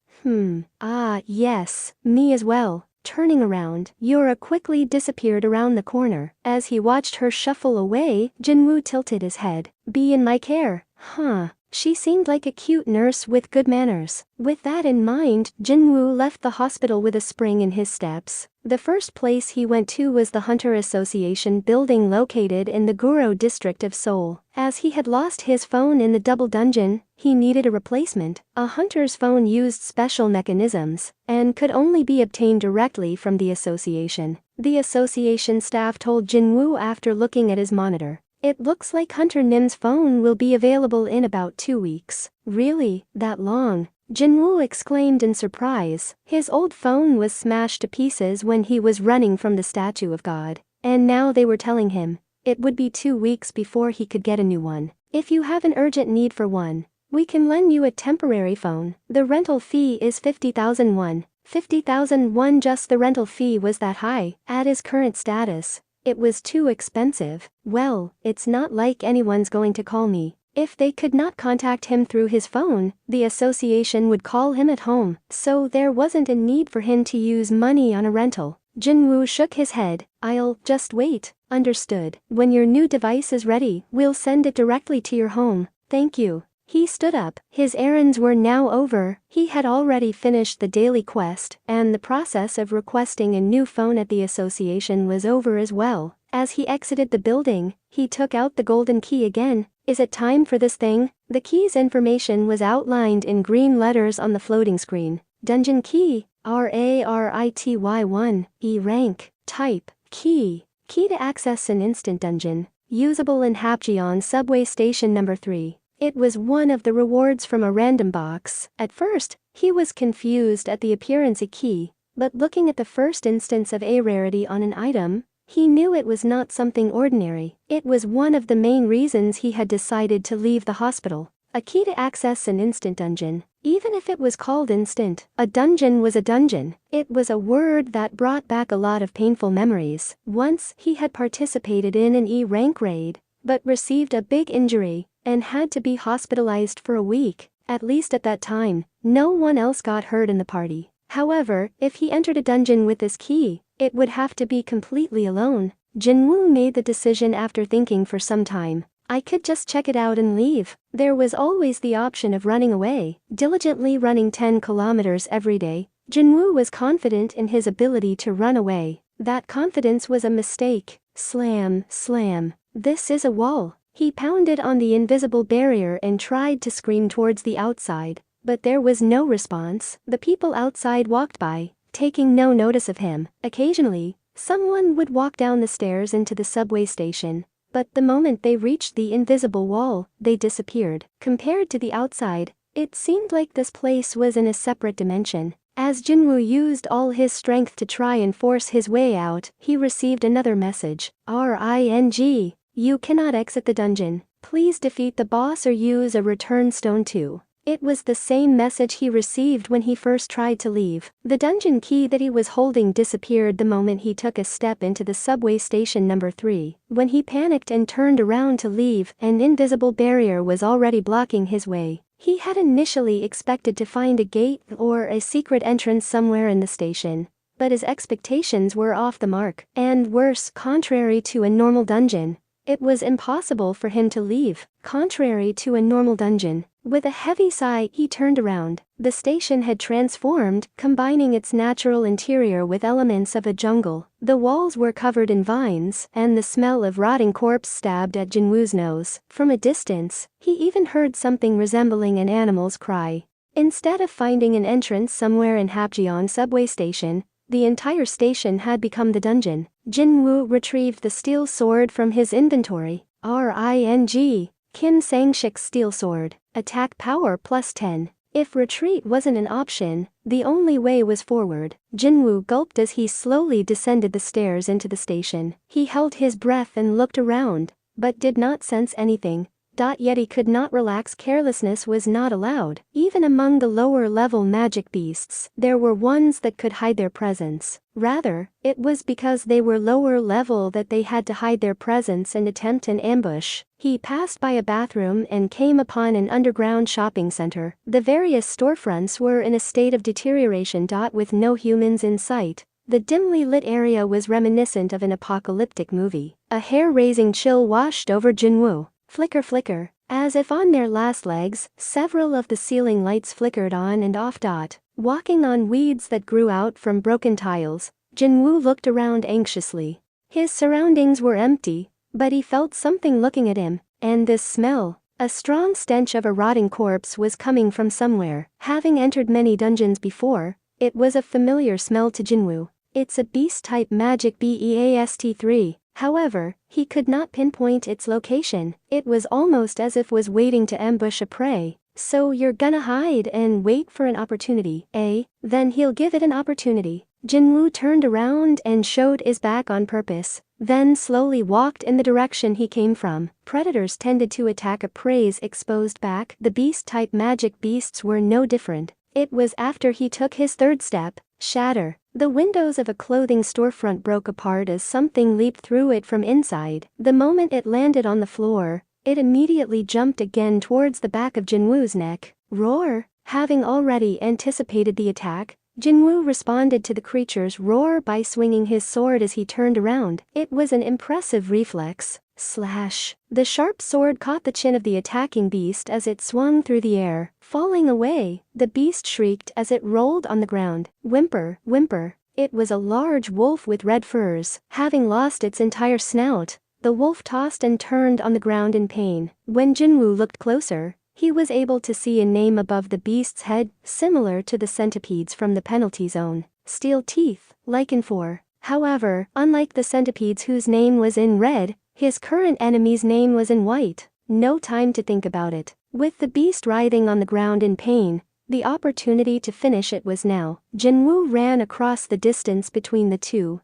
Ah, yes, me as well. Turning around, Yura quickly disappeared around the corner. As he watched her shuffle away, Jin-Woo tilted his head. Be in my care. Huh. She seemed like a cute nurse with good manners. With that in mind, Jin-Woo left the hospital with a spring in his steps. The first place he went to was the Hunter Association building located in the Guro district of Seoul. As he had lost his phone in the double dungeon, he needed a replacement. A hunter's phone used special mechanisms, and could only be obtained directly from the association. The association staff told Jin-Woo after looking at his monitor. It looks like Hunter Nim's phone will be available in about 2 weeks. Really? That long? Jin-Woo exclaimed in surprise. His old phone was smashed to pieces when he was running from the statue of God. And now they were telling him it would be 2 weeks before he could get a new one. If you have an urgent need for one, we can lend you a temporary phone. The rental fee is 50,000 won. 50,000 won. Just the rental fee was that high. At his current status, it was too expensive. Well, it's not like anyone's going to call me. If they could not contact him through his phone, the association would call him at home, so there wasn't a need for him to use money on a rental. Jin-Woo shook his head. I'll just wait. Understood. When your new device is ready, we'll send it directly to your home. Thank you. He stood up. His errands were now over. He had already finished the daily quest, and the process of requesting a new phone at the association was over as well. As he exited the building, he took out the golden key again. Is it time for this thing? The key's information was outlined in green letters on the floating screen. Dungeon key, RARITY1, E rank, type, key. Key to access an instant dungeon. Usable in Hapjeon subway station number 3. It was one of the rewards from a random box. At first, he was confused at the appearance of key, but looking at the first instance of a rarity on an item, he knew it was not something ordinary. It was one of the main reasons he had decided to leave the hospital. A key to access an instant dungeon. Even if it was called instant, a dungeon was a dungeon. It was a word that brought back a lot of painful memories. Once, he had participated in an E-rank raid, but received a big injury and had to be hospitalized for a week. At least at that time, no one else got hurt in the party. However, if he entered a dungeon with this key, it would have to be completely alone. Jin-Woo made the decision after thinking for some time. I could just check it out and leave. There was always the option of running away. Diligently running 10 kilometers every day, Jin-Woo was confident in his ability to run away. That confidence was a mistake. Slam, slam. This is a wall. He pounded on the invisible barrier and tried to scream towards the outside, but there was no response. The people outside walked by, taking no notice of him. Occasionally, someone would walk down the stairs into the subway station, but the moment they reached the invisible wall, they disappeared. Compared to the outside, it seemed like this place was in a separate dimension. As Jin-Woo used all his strength to try and force his way out, he received another message. RING. You cannot exit the dungeon. Please defeat the boss or use a return stone to It was the same message he received when he first tried to leave. The dungeon key that he was holding disappeared the moment he took a step into the subway station number 3. When he panicked and turned around to leave, an invisible barrier was already blocking his way. He had initially expected to find a gate or a secret entrance somewhere in the station, but his expectations were off the mark. And worse, contrary to a normal dungeon, it was impossible for him to leave. Contrary to a normal dungeon. With a heavy sigh, he turned around. The station had transformed, combining its natural interior with elements of a jungle. The walls were covered in vines, and the smell of rotting corpse stabbed at Jin-Woo's nose. From a distance, he even heard something resembling an animal's cry. Instead of finding an entrance somewhere in Hapjeong subway station, the entire station had become the dungeon. Jin-Woo retrieved the steel sword from his inventory. Ring. Kim Sang-shik's steel sword. Attack power plus 10. If retreat wasn't an option, the only way was forward. Jin-Woo gulped as he slowly descended the stairs into the station. He held his breath and looked around, but did not sense anything. Yet he could not relax. Carelessness was not allowed. Even among the lower-level magic beasts, there were ones that could hide their presence. Rather, it was because they were lower level that they had to hide their presence and attempt an ambush. He passed by a bathroom and came upon an underground shopping center. The various storefronts were in a state of deterioration. With no humans in sight, the dimly lit area was reminiscent of an apocalyptic movie. A hair-raising chill washed over Jin-Woo. Flicker flicker. As if on their last legs, several of the ceiling lights flickered on and off. Walking on weeds that grew out from broken tiles, Jin-Woo looked around anxiously. His surroundings were empty, but he felt something looking at him, and this smell, a strong stench of a rotting corpse, was coming from somewhere. Having entered many dungeons before, it was a familiar smell to Jin-Woo. It's a beast-type magic beast-3. However, he could not pinpoint its location. It was almost as if was waiting to ambush a prey. So you're gonna hide and wait for an opportunity, eh? Then he'll give it an opportunity. Jin-Woo turned around and showed his back on purpose, then slowly walked in the direction he came from. Predators tended to attack a prey's exposed back. The beast-type magic beasts were no different. It was after he took his third step. Shatter. The windows of a clothing storefront broke apart as something leaped through it from inside. The moment it landed on the floor, it immediately jumped again towards the back of Jin-Woo's neck. Roar! Having already anticipated the attack, Jin-Woo responded to the creature's roar by swinging his sword as he turned around. It was an impressive reflex. Slash. The sharp sword caught the chin of the attacking beast as it swung through the air. Falling away, the beast shrieked as it rolled on the ground. Whimper, whimper. It was a large wolf with red furs. Having lost its entire snout, the wolf tossed and turned on the ground in pain. When Jin-Woo looked closer, he was able to see a name above the beast's head, similar to the centipedes from the penalty zone. Steel teeth, Lycan 4. However, unlike the centipedes whose name was in red, his current enemy's name was in white. No time to think about it. With the beast writhing on the ground in pain, the opportunity to finish it was now. Jin-Woo ran across the distance between the two.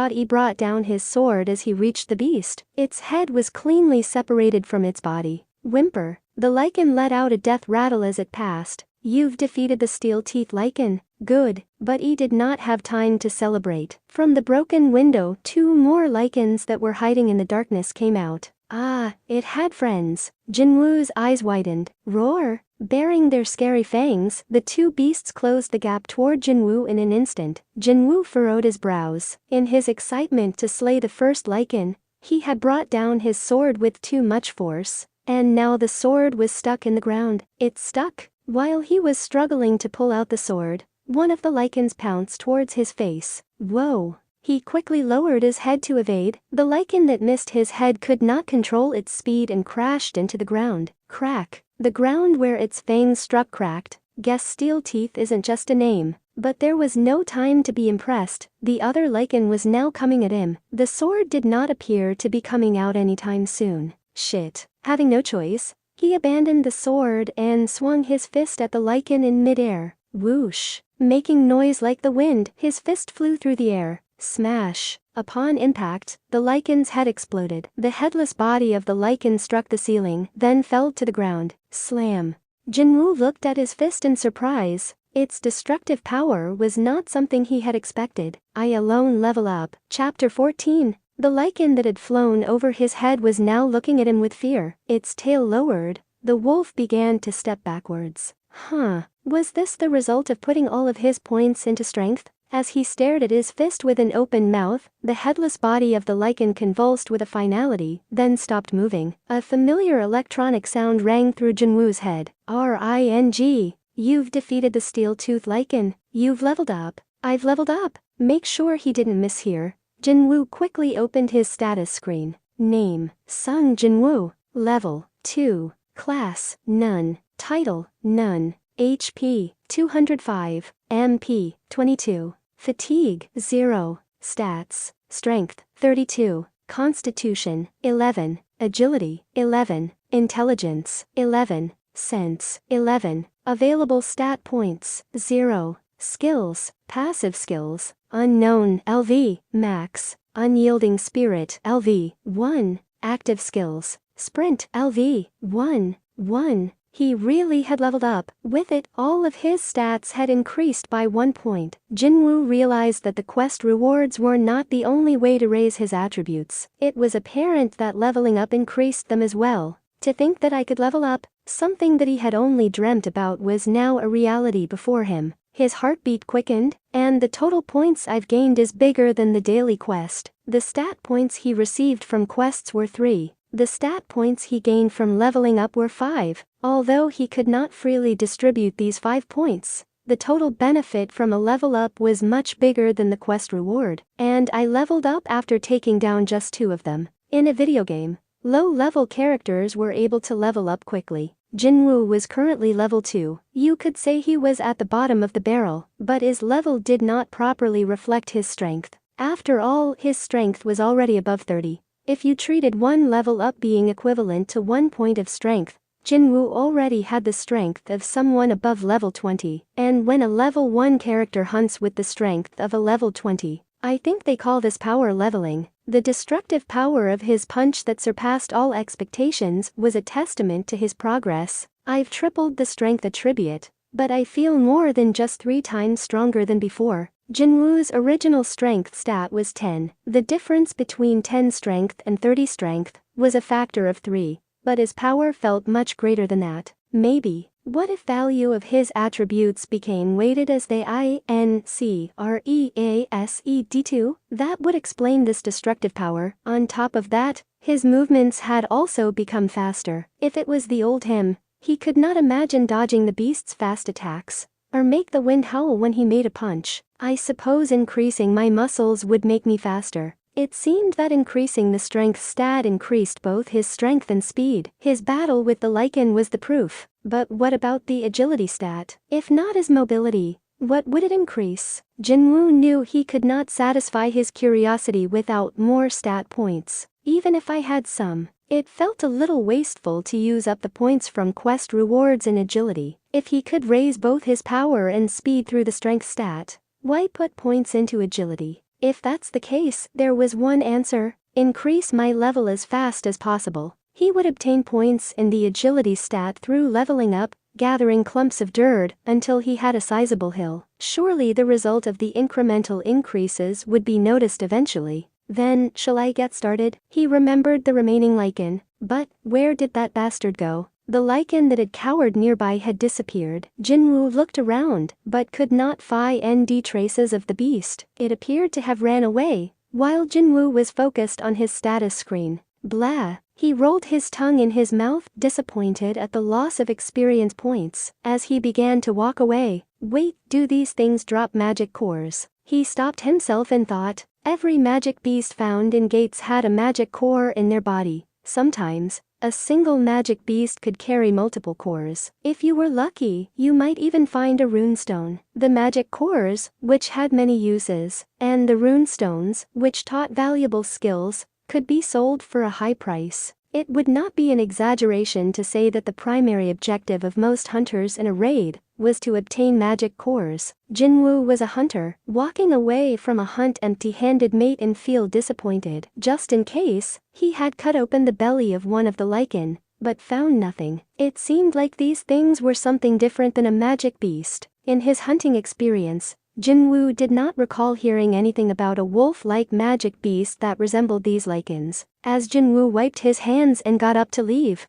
He brought down his sword as he reached the beast. Its head was cleanly separated from its body. Whimper. The Lycan let out a death rattle as it passed. You've defeated the steel teeth Lycan. Good, but he did not have time to celebrate. From the broken window, two more Lycans that were hiding in the darkness came out. Ah, it had friends. Jin-Woo's eyes widened. Roar! Baring their scary fangs, the two beasts closed the gap toward Jin-Woo in an instant. Jin-Woo furrowed his brows. In his excitement to slay the first Lycan, he had brought down his sword with too much force, and now the sword was stuck in the ground. It stuck. While he was struggling to pull out the sword, one of the Lycans pounced towards his face. Whoa! He quickly lowered his head to evade. The Lycan that missed his head could not control its speed and crashed into the ground. Crack. The ground where its fangs struck cracked. Guess steel teeth isn't just a name. But there was no time to be impressed. The other Lycan was now coming at him. The sword did not appear to be coming out anytime soon. Shit. Having no choice, he abandoned the sword and swung his fist at the Lycan in midair. Whoosh. Making noise like the wind, his fist flew through the air. Smash. Upon impact, the Lycan's head exploded. The headless body of the Lycan struck the ceiling, then fell to the ground. Slam. Jin-Woo looked at his fist in surprise. Its destructive power was not something he had expected. I alone level up. Chapter 14. The lichen that had flown over his head was now looking at him with fear. Its tail lowered. The wolf began to step backwards. Was this the result of putting all of his points into strength? As he stared at his fist with an open mouth, the headless body of the lichen convulsed with a finality, then stopped moving. A familiar electronic sound rang through Jin-Woo's head. Ring. You've defeated the steel-tooth lichen. You've leveled up. I've leveled up. Make sure he didn't mishear. Jin-Woo quickly opened his status screen. Name: Sung Jin-Woo. Level: 2. Class: None. Title: None. HP: 205. MP: 22. Fatigue: 0. Stats: Strength: 32. Constitution: 11. Agility: 11. Intelligence: 11. Sense: 11. Available stat points: 0. Skills: Passive skills: Unknown LV, Max. Unyielding Spirit LV, 1. Active skills: Sprint LV, 1. 1. He really had leveled up. With it, all of his stats had increased by 1 point. Jin-Woo realized that the quest rewards were not the only way to raise his attributes. It was apparent that leveling up increased them as well. To think that I could level up, something that he had only dreamt about, was now a reality before him. His heartbeat quickened, and the total points I've gained is bigger than the daily quest. The stat points he received from quests were 3. The stat points he gained from leveling up were 5. Although he could not freely distribute these 5 points, the total benefit from a level up was much bigger than the quest reward, and I leveled up after taking down just 2 of them. In a video game, low-level characters were able to level up quickly. Jin-Woo was currently level 2. You could say he was at the bottom of the barrel, but his level did not properly reflect his strength. After all, his strength was already above 30. If you treated one level up being equivalent to 1 point of strength, Jin-Woo already had the strength of someone above level 20. And when a level 1 character hunts with the strength of a level 20, I think they call this power leveling. The destructive power of his punch that surpassed all expectations was a testament to his progress. I've tripled the strength attribute, but I feel more than just 3 times stronger than before. Jin-Woo's original strength stat was 10. The difference between 10 strength and 30 strength was a factor of 3, but his power felt much greater than that. Maybe. What if value of his attributes became weighted as they increased? That would explain this destructive power. On top of that, his movements had also become faster. If it was the old him, he could not imagine dodging the beast's fast attacks, or make the wind howl when he made a punch. I suppose increasing my muscles would make me faster. It seemed that increasing the strength stat increased both his strength and speed. His battle with the lichen was the proof. But what about the agility stat? If not his mobility, what would it increase? Jin-Woo knew he could not satisfy his curiosity without more stat points. Even if I had some, it felt a little wasteful to use up the points from quest rewards in agility. If he could raise both his power and speed through the strength stat, why put points into agility? If that's the case, there was one answer: increase my level as fast as possible. He would obtain points in the agility stat through leveling up, gathering clumps of dirt until he had a sizable hill. Surely the result of the incremental increases would be noticed eventually. Then, shall I get started? He remembered the remaining lichen, but where did that bastard go? The lichen that had cowered nearby had disappeared. Jin-Woo looked around, but could not find traces of the beast. It appeared to have ran away, while Jin-Woo was focused on his status screen. Blah. He rolled his tongue in his mouth, disappointed at the loss of experience points. As he began to walk away, wait, do these things drop magic cores? He stopped himself and thought. Every magic beast found in gates had a magic core in their body. Sometimes, a single magic beast could carry multiple cores. If you were lucky, you might even find a runestone. The magic cores, which had many uses, and the runestones, which taught valuable skills, could be sold for a high price. It would not be an exaggeration to say that the primary objective of most hunters in a raid was to obtain magic cores. Jin-Woo was a hunter. Walking away from a hunt empty-handed made him feel disappointed. Just in case, he had cut open the belly of one of the lichen, but found nothing. It seemed like these things were something different than a magic beast. In his hunting experience, Jin-Woo did not recall hearing anything about a wolf-like magic beast that resembled these lichens. As Jin-Woo wiped his hands and got up to leave,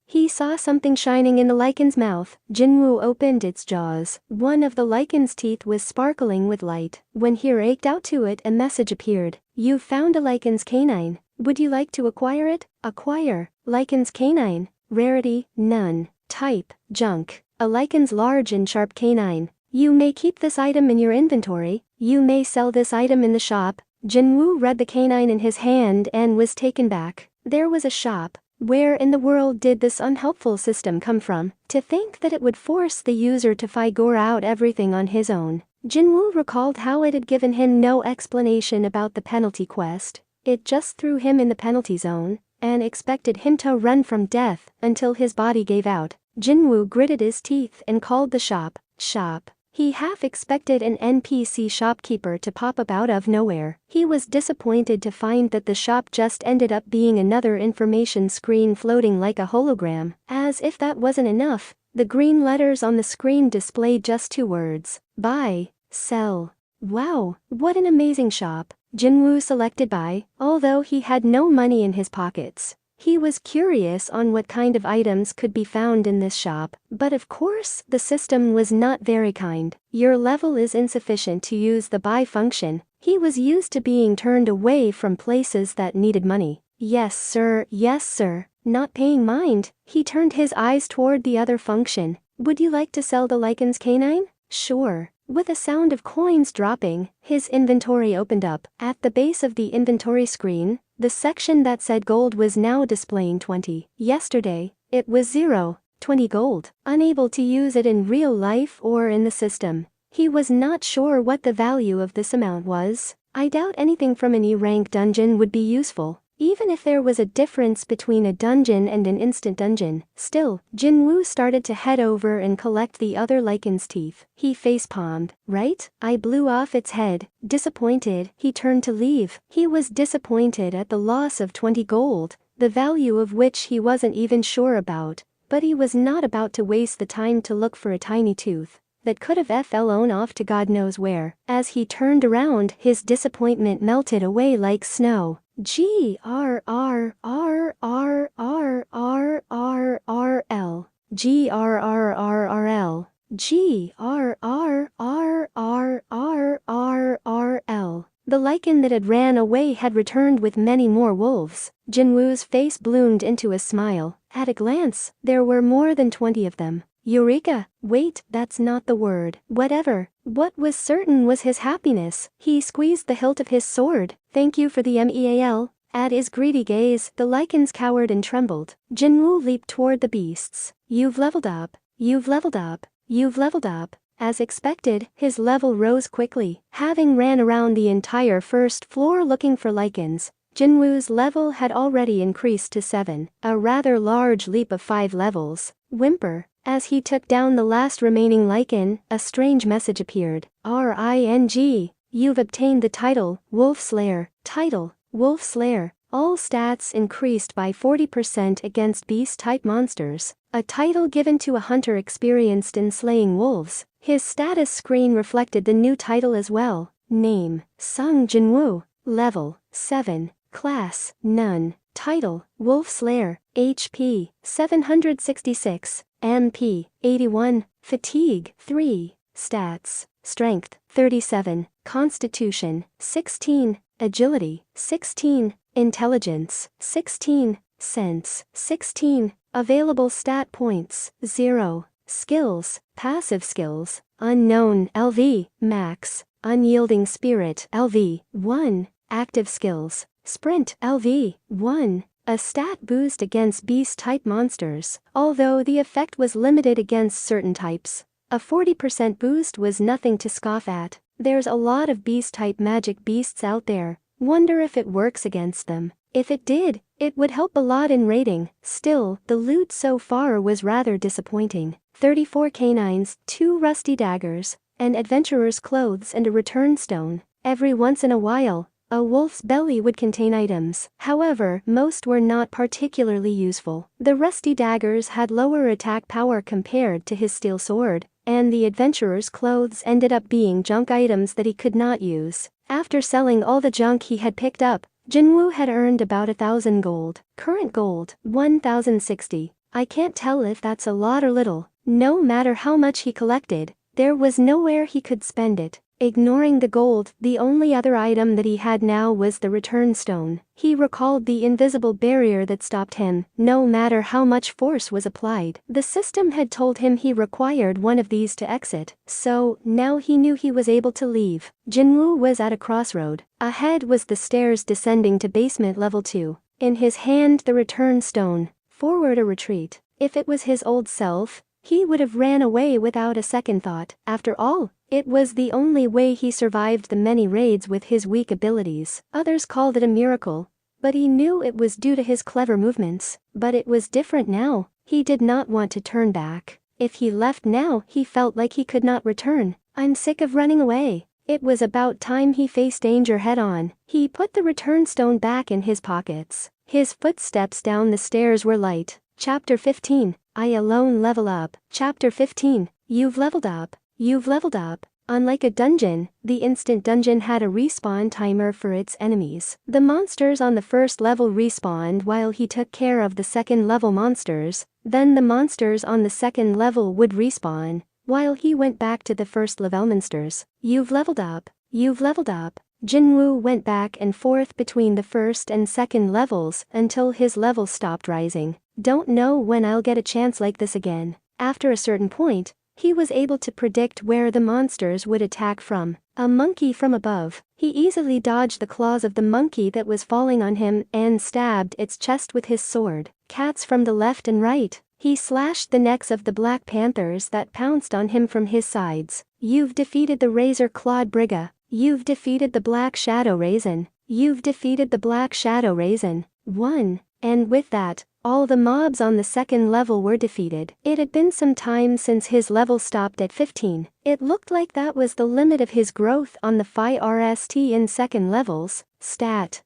he saw something shining in the lichen's mouth. Jin-Woo opened its jaws. One of the lichen's teeth was sparkling with light. When he raked out to it, a message appeared. "You've found a lichen's canine. Would you like to acquire it?" Acquire. Lichen's canine. Rarity, none. Type, junk. A lichen's large and sharp canine. You may keep this item in your inventory. You may sell this item in the shop. Jin-Woo read the canine in his hand and was taken back. There was a shop. Where in the world did this unhelpful system come from? To think that it would force the user to figure out everything on his own. Jin-Woo recalled how it had given him no explanation about the penalty quest. It just threw him in the penalty zone and expected him to run from death until his body gave out. Jin-Woo gritted his teeth and called the shop. He half expected an NPC shopkeeper to pop up out of nowhere. He was disappointed to find that the shop just ended up being another information screen floating like a hologram. As if that wasn't enough, the green letters on the screen displayed just 2 words. Buy, sell. Wow, what an amazing shop. Jin-Woo selected buy, although he had no money in his pockets. He was curious on what kind of items could be found in this shop, but of course, the system was not very kind. Your level is insufficient to use the buy function. He was used to being turned away from places that needed money. Yes sir, not paying mind, he turned his eyes toward the other function. Would you like to sell the lichen's canine? Sure. With a sound of coins dropping, his inventory opened up. At the base of the inventory screen, the section that said gold was now displaying 20. Yesterday, it was 0, 20 gold. Unable to use it in real life or in the system. He was not sure what the value of this amount was. I doubt anything from an E-rank dungeon would be useful, even if there was a difference between a dungeon and an instant dungeon. Still, Jin-Woo started to head over and collect the other lichen's teeth. He facepalmed. Right? I blew off its head. Disappointed, he turned to leave. He was disappointed at the loss of 20 gold, the value of which he wasn't even sure about. But he was not about to waste the time to look for a tiny tooth that could have flown off to God knows where. As he turned around, his disappointment melted away like snow. Grrrrrrrrrrrrl. Grrrrrrrrrrrrl. The lichen that had ran away had returned with many more wolves. Jin-Woo's face bloomed into a smile. At a glance, there were more than 20 of them. Eureka! Wait, that's not the word. Whatever. What was certain was his happiness. He squeezed the hilt of his sword. Thank you for the meal. At his greedy gaze, the lichens cowered and trembled. Jin-Woo leaped toward the beasts. You've leveled up. You've leveled up. You've leveled up. As expected, his level rose quickly. Having ran around the entire first floor looking for lichens, Jin-Woo's level had already increased to 7, a rather large leap of 5 levels. Whimper. As he took down the last remaining lichen, a strange message appeared. Ring. You've obtained the title, Wolf Slayer. Title, Wolf Slayer. All stats increased by 40% against beast-type monsters. A title given to a hunter experienced in slaying wolves. His status screen reflected the new title as well. Name, Sung Jin-Woo. Level, 7. Class, None. Title, Wolf Slayer. HP, 766. MP, 81. Fatigue, 3. Stats, Strength, 37. Constitution, 16. Agility, 16. Intelligence, 16. Sense, 16. Available stat points, 0. Skills, passive skills, unknown LV, max, unyielding spirit LV, 1. Active skills, sprint LV, 1. A stat boost against beast-type monsters, although the effect was limited against certain types. A 40% boost was nothing to scoff at. There's a lot of beast-type magic beasts out there. Wonder if it works against them. If it did, it would help a lot in raiding. Still, the loot so far was rather disappointing. 34 canines, 2 rusty daggers, an adventurer's clothes and a return stone. Every once in a while, A wolf's belly would contain items. However, most were not particularly useful. The rusty daggers had lower attack power compared to his steel sword, and the adventurer's clothes ended up being junk items that he could not use. After selling all the junk he had picked up, Jin-Woo had earned about 1,000 gold. Current gold, 1,060. I can't tell if that's a lot or little. No matter how much he collected, there was nowhere he could spend it. Ignoring the gold, the only other item that he had now was the return stone. He recalled the invisible barrier that stopped him, no matter how much force was applied. The system had told him he required one of these to exit, so now he knew he was able to leave. Jin-Woo was at a crossroad. Ahead was the stairs descending to basement level 2. In his hand the return stone. Forward or retreat. If it was his old self, he would have ran away without a second thought. After all, it was the only way he survived the many raids with his weak abilities. Others called it a miracle, but he knew it was due to his clever movements. But it was different now. He did not want to turn back. If he left now, he felt like he could not return. I'm sick of running away. It was about time he faced danger head-on. He put the return stone back in his pockets. His footsteps down the stairs were light. Chapter 15. I alone level up. Chapter 15. You've leveled up. You've leveled up. Unlike a dungeon, the instant dungeon had a respawn timer for its enemies. The monsters on the first level respawned while he took care of the second level monsters, then the monsters on the second level would respawn while he went back to the first level monsters. You've leveled up. You've leveled up. Jin-Woo went back and forth between the first and second levels until his level stopped rising. Don't know when I'll get a chance like this again. After a certain point, he was able to predict where the monsters would attack from. A monkey from above. He easily dodged the claws of the monkey that was falling on him and stabbed its chest with his sword. Cats from the left and right. He slashed the necks of the black panthers that pounced on him from his sides. You've defeated the razor-clawed Brigga. You've defeated the Black Shadow Raisin. You've defeated the Black Shadow Raisin. 1. And with that, all the mobs on the second level were defeated. It had been some time since his level stopped at 15. It looked like that was the limit of his growth on the FIRST in second levels. Stats.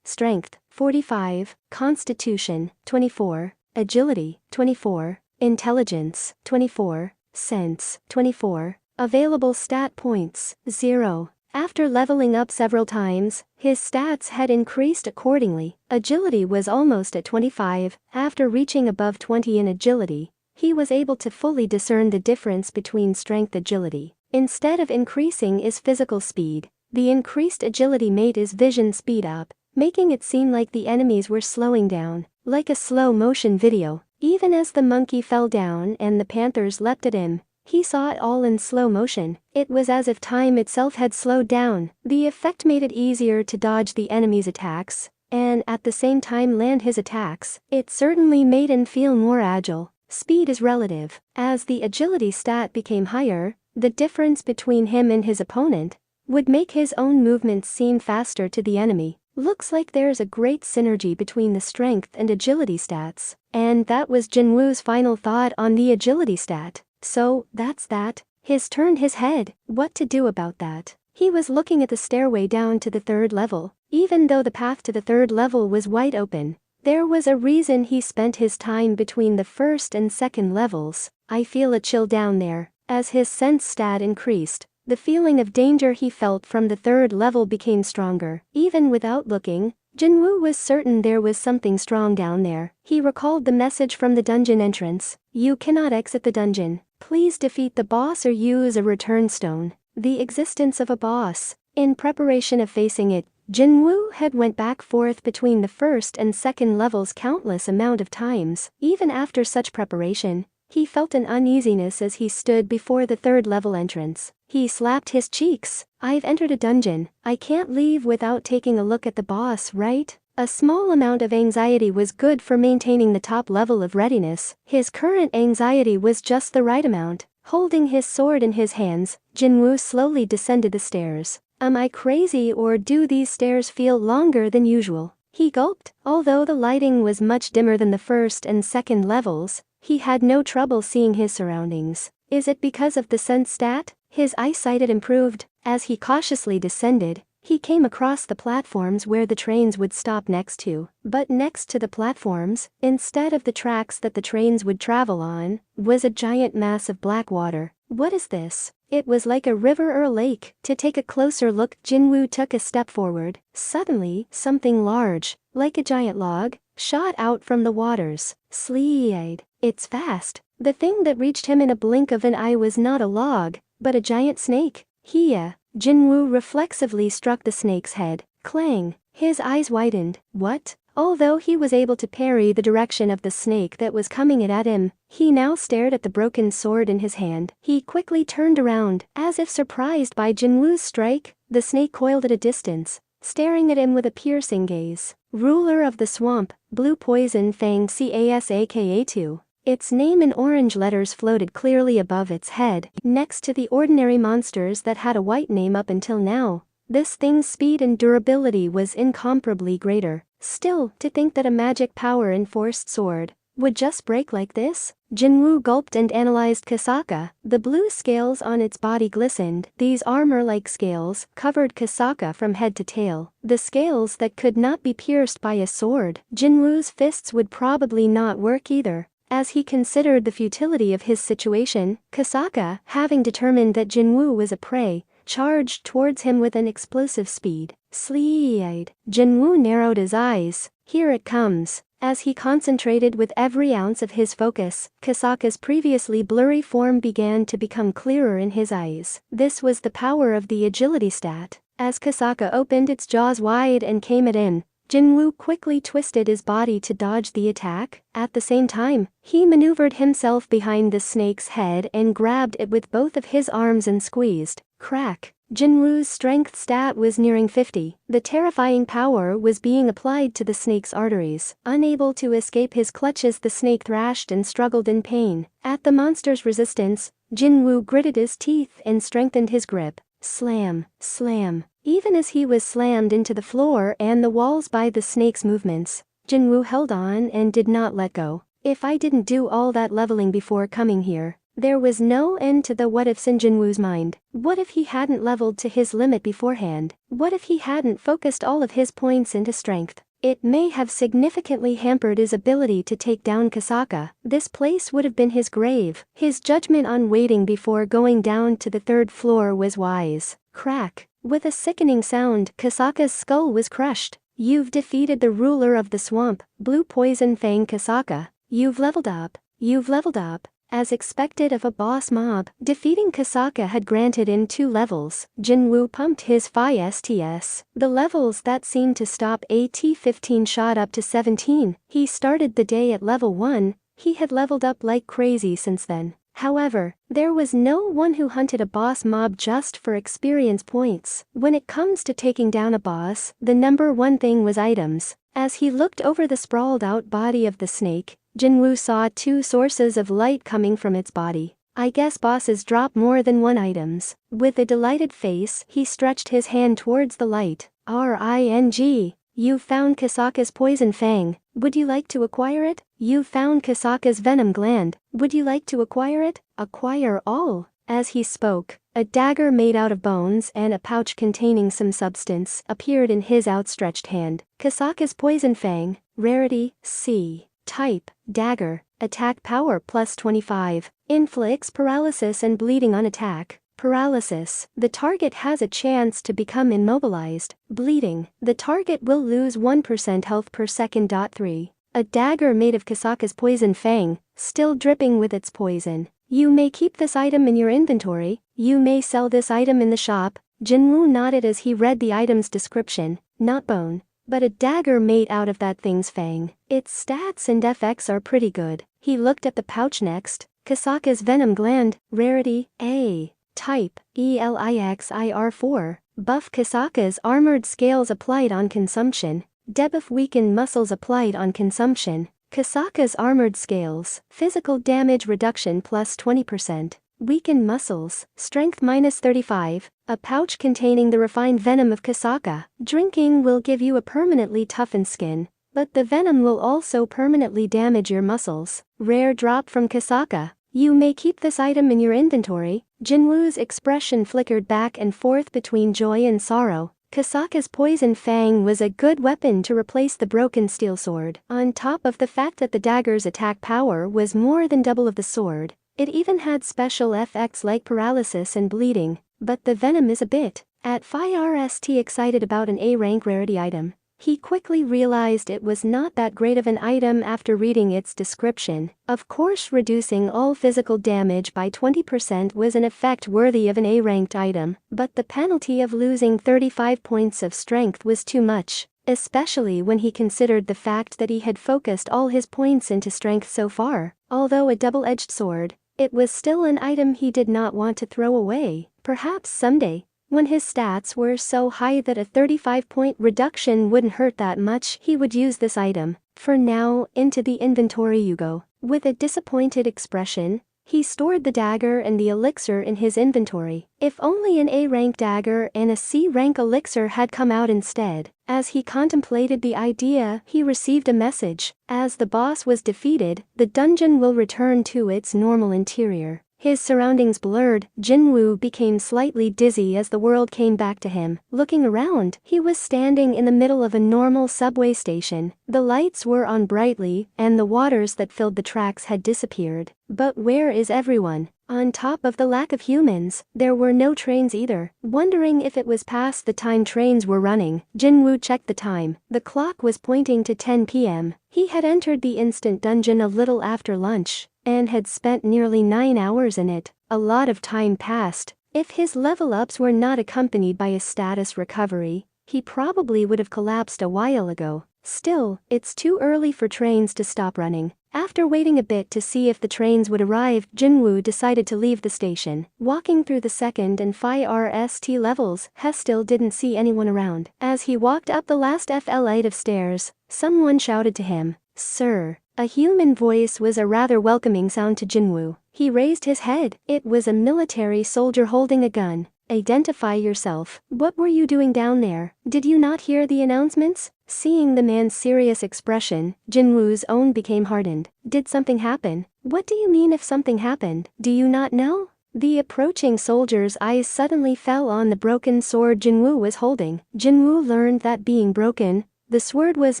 Strength, 45. Constitution, 24. Agility, 24. Intelligence, 24. Sense, 24. Available stat points, 0. After leveling up several times, his stats had increased accordingly. Agility was almost at 25. After reaching above 20 in agility, he was able to fully discern the difference between strength agility. Instead of increasing his physical speed, the increased agility made his vision speed up, making it seem like the enemies were slowing down, like a slow-motion video. Even as the monkey fell down and the panthers leapt at him, he saw it all in slow motion. It was as if time itself had slowed down. The effect made it easier to dodge the enemy's attacks, and at the same time land his attacks. It certainly made him feel more agile. Speed is relative. As the agility stat became higher, the difference between him and his opponent would make his own movements seem faster to the enemy. Looks like there's a great synergy between the strength and agility stats. And that was Jin-Woo's final thought on the agility stat. So, that's that. His turned his head. What to do about that? He was looking at the stairway down to the third level. Even though the path to the third level was wide open, there was a reason he spent his time between the first and second levels. I feel a chill down there. As his sense stat increased, the feeling of danger he felt from the third level became stronger. Even without looking, Jin-Woo was certain there was something strong down there. He recalled the message from the dungeon entrance. You cannot exit the dungeon. Please defeat the boss or use a return stone. The existence of a boss. In preparation of facing it, Jin-Woo had went back forth between the first and second levels countless amount of times. Even after such preparation, he felt an uneasiness as he stood before the third level entrance. He slapped his cheeks. I've entered a dungeon. I can't leave without taking a look at the boss, right? A small amount of anxiety was good for maintaining the top level of readiness. His current anxiety was just the right amount. Holding his sword in his hands, Jin-Woo slowly descended the stairs. Am I crazy or do these stairs feel longer than usual? He gulped. Although the lighting was much dimmer than the first and second levels, he had no trouble seeing his surroundings. Is it because of the sense stat? His eyesight had improved. As he cautiously descended, he came across the platforms where the trains would stop next to. But next to the platforms, instead of the tracks that the trains would travel on, was a giant mass of black water. What is this? It was like a river or lake. To take a closer look, Jin-Woo took a step forward. Suddenly, something large, like a giant log, shot out from the waters. Slide. It's fast. The thing that reached him in a blink of an eye was not a log, but a giant snake. Hiya. Jin-Woo reflexively struck the snake's head. Clang. His eyes widened. What? Although he was able to parry the direction of the snake that was coming at him, he now stared at the broken sword in his hand. He quickly turned around, as if surprised by Jin-Woo's strike. The snake coiled at a distance, staring at him with a piercing gaze. Ruler of the swamp, Blue Poison Fang Casaka2. Its name in orange letters floated clearly above its head, next to the ordinary monsters that had a white name up until now. This thing's speed and durability was incomparably greater. Still, to think that a magic power-enforced sword would just break like this? Jin-Woo gulped and analyzed Kasaka. The blue scales on its body glistened. These armor-like scales covered Kasaka from head to tail. The scales that could not be pierced by a sword. Jin-Woo's fists would probably not work either. As he considered the futility of his situation, Kasaka, having determined that Jin-Woo was a prey, charged towards him with an explosive speed. Slide. Jin-Woo narrowed his eyes. Here it comes. As he concentrated with every ounce of his focus, Kasaka's previously blurry form began to become clearer in his eyes. This was the power of the agility stat. As Kasaka opened its jaws wide and came at him, Jin-Woo quickly twisted his body to dodge the attack. At the same time, he maneuvered himself behind the snake's head and grabbed it with both of his arms and squeezed. Crack. Jin-Woo's strength stat was nearing 50. The terrifying power was being applied to the snake's arteries. Unable to escape his clutches, the snake thrashed and struggled in pain. At the monster's resistance, Jin-Woo gritted his teeth and strengthened his grip. Slam. Slam. Even as he was slammed into the floor and the walls by the snake's movements, Jin-Woo held on and did not let go. If I didn't do all that leveling before coming here. There was no end to the what-ifs in Jin-Woo's mind. What if he hadn't leveled to his limit beforehand? What if he hadn't focused all of his points into strength? It may have significantly hampered his ability to take down Kasaka. This place would have been his grave. His judgment on waiting before going down to the third floor was wise. Crack. With a sickening sound, Kasaka's skull was crushed. You've defeated the ruler of the swamp, Blue Poison Fang Kasaka. You've leveled up. You've leveled up. As expected of a boss mob, defeating Kasaka had granted him 2 levels. Jin-Woo pumped his Phi STS. The levels that seemed to stop at 15 shot up to 17. He started the day at level 1. He had leveled up like crazy since then. However, there was no one who hunted a boss mob just for experience points. When it comes to taking down a boss, the number one thing was items. As he looked over the sprawled out body of the snake, Jin-Woo saw 2 sources of light coming from its body. I guess bosses drop more than 1 items. With a delighted face, he stretched his hand towards the light. Ring. You've found Kasaka's poison fang. Would you like to acquire it? You've found Kasaka's venom gland. Would you like to acquire it? Acquire all. As he spoke, a dagger made out of bones and a pouch containing some substance appeared in his outstretched hand. Kasaka's poison fang. Rarity, C. Type, dagger. Attack power plus 25. Inflicts paralysis and bleeding on attack. Paralysis. The target has a chance to become immobilized. Bleeding. The target will lose 1% health per second. 3. A dagger made of Kasaka's poison fang, still dripping with its poison. You may keep this item in your inventory. You may sell this item in the shop. Jin-Woo nodded as he read the item's description. Not bone, but a dagger made out of that thing's fang. Its stats and FX are pretty good. He looked at the pouch next. Kasaka's venom gland. Rarity, A. Type, ELIXIR4. Buff Kasaka's armored scales applied on consumption. Debuff weakened muscles applied on consumption. Kasaka's armored scales. Physical damage reduction plus 20%. Weakened muscles. Strength minus 35. A pouch containing the refined venom of Kasaka. Drinking will give you a permanently toughened skin, but the venom will also permanently damage your muscles. Rare drop from Kasaka. You may keep this item in your inventory. Jin-Woo's expression flickered back and forth between joy and sorrow. Kasaka's poison fang was a good weapon to replace the broken steel sword. On top of the fact that the dagger's attack power was more than double of the sword, it even had special effects like paralysis and bleeding, but the venom is a bit. At First excited about an A-rank rarity item, he quickly realized it was not that great of an item after reading its description. Of course, reducing all physical damage by 20% was an effect worthy of an A-ranked item, but the penalty of losing 35 points of strength was too much, especially when he considered the fact that he had focused all his points into strength so far. Although a double-edged sword, it was still an item he did not want to throw away. Perhaps someday, when his stats were so high that a 35-point reduction wouldn't hurt that much, he would use this item. For now, into the inventory you go. With a disappointed expression, he stored the dagger and the elixir in his inventory. If only an A-rank dagger and a C-rank elixir had come out instead. As he contemplated the idea, he received a message. As the boss was defeated, the dungeon will return to its normal interior. His surroundings blurred, Jin-Woo became slightly dizzy as the world came back to him. Looking around, he was standing in the middle of a normal subway station. The lights were on brightly, and the waters that filled the tracks had disappeared. But where is everyone? On top of the lack of humans, there were no trains either. Wondering if it was past the time trains were running, Jin-Woo checked the time. The clock was pointing to 10 p.m. He had entered the instant dungeon a little after lunch, and had spent nearly 9 hours in it. A lot of time passed. If his level-ups were not accompanied by a status recovery, he probably would have collapsed a while ago. Still, it's too early for trains to stop running. After waiting a bit to see if the trains would arrive, Jin-Woo decided to leave the station. Walking through the second and First levels, he still didn't see anyone around. As he walked up the last flight of stairs, someone shouted to him, "Sir." A human voice was a rather welcoming sound to Jin-Woo. He raised his head. It was a military soldier holding a gun. "Identify yourself. What were you doing down there? Did you not hear the announcements?" Seeing the man's serious expression, Jin-Woo's own became hardened. "Did something happen?" "What do you mean if something happened? Do you not know?" The approaching soldier's eyes suddenly fell on the broken sword Jin-Woo was holding. Jin-Woo learned that being broken, the sword was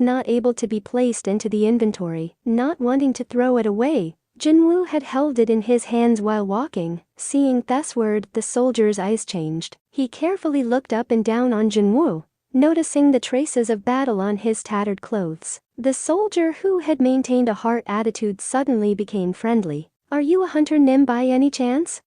not able to be placed into the inventory. Not wanting to throw it away, Jin-Woo had held it in his hands while walking. Seeing this word, the soldier's eyes changed. He carefully looked up and down on Jin-Woo, noticing the traces of battle on his tattered clothes. The soldier, who had maintained a heart attitude, suddenly became friendly. "Are you a hunter Nim by any chance?"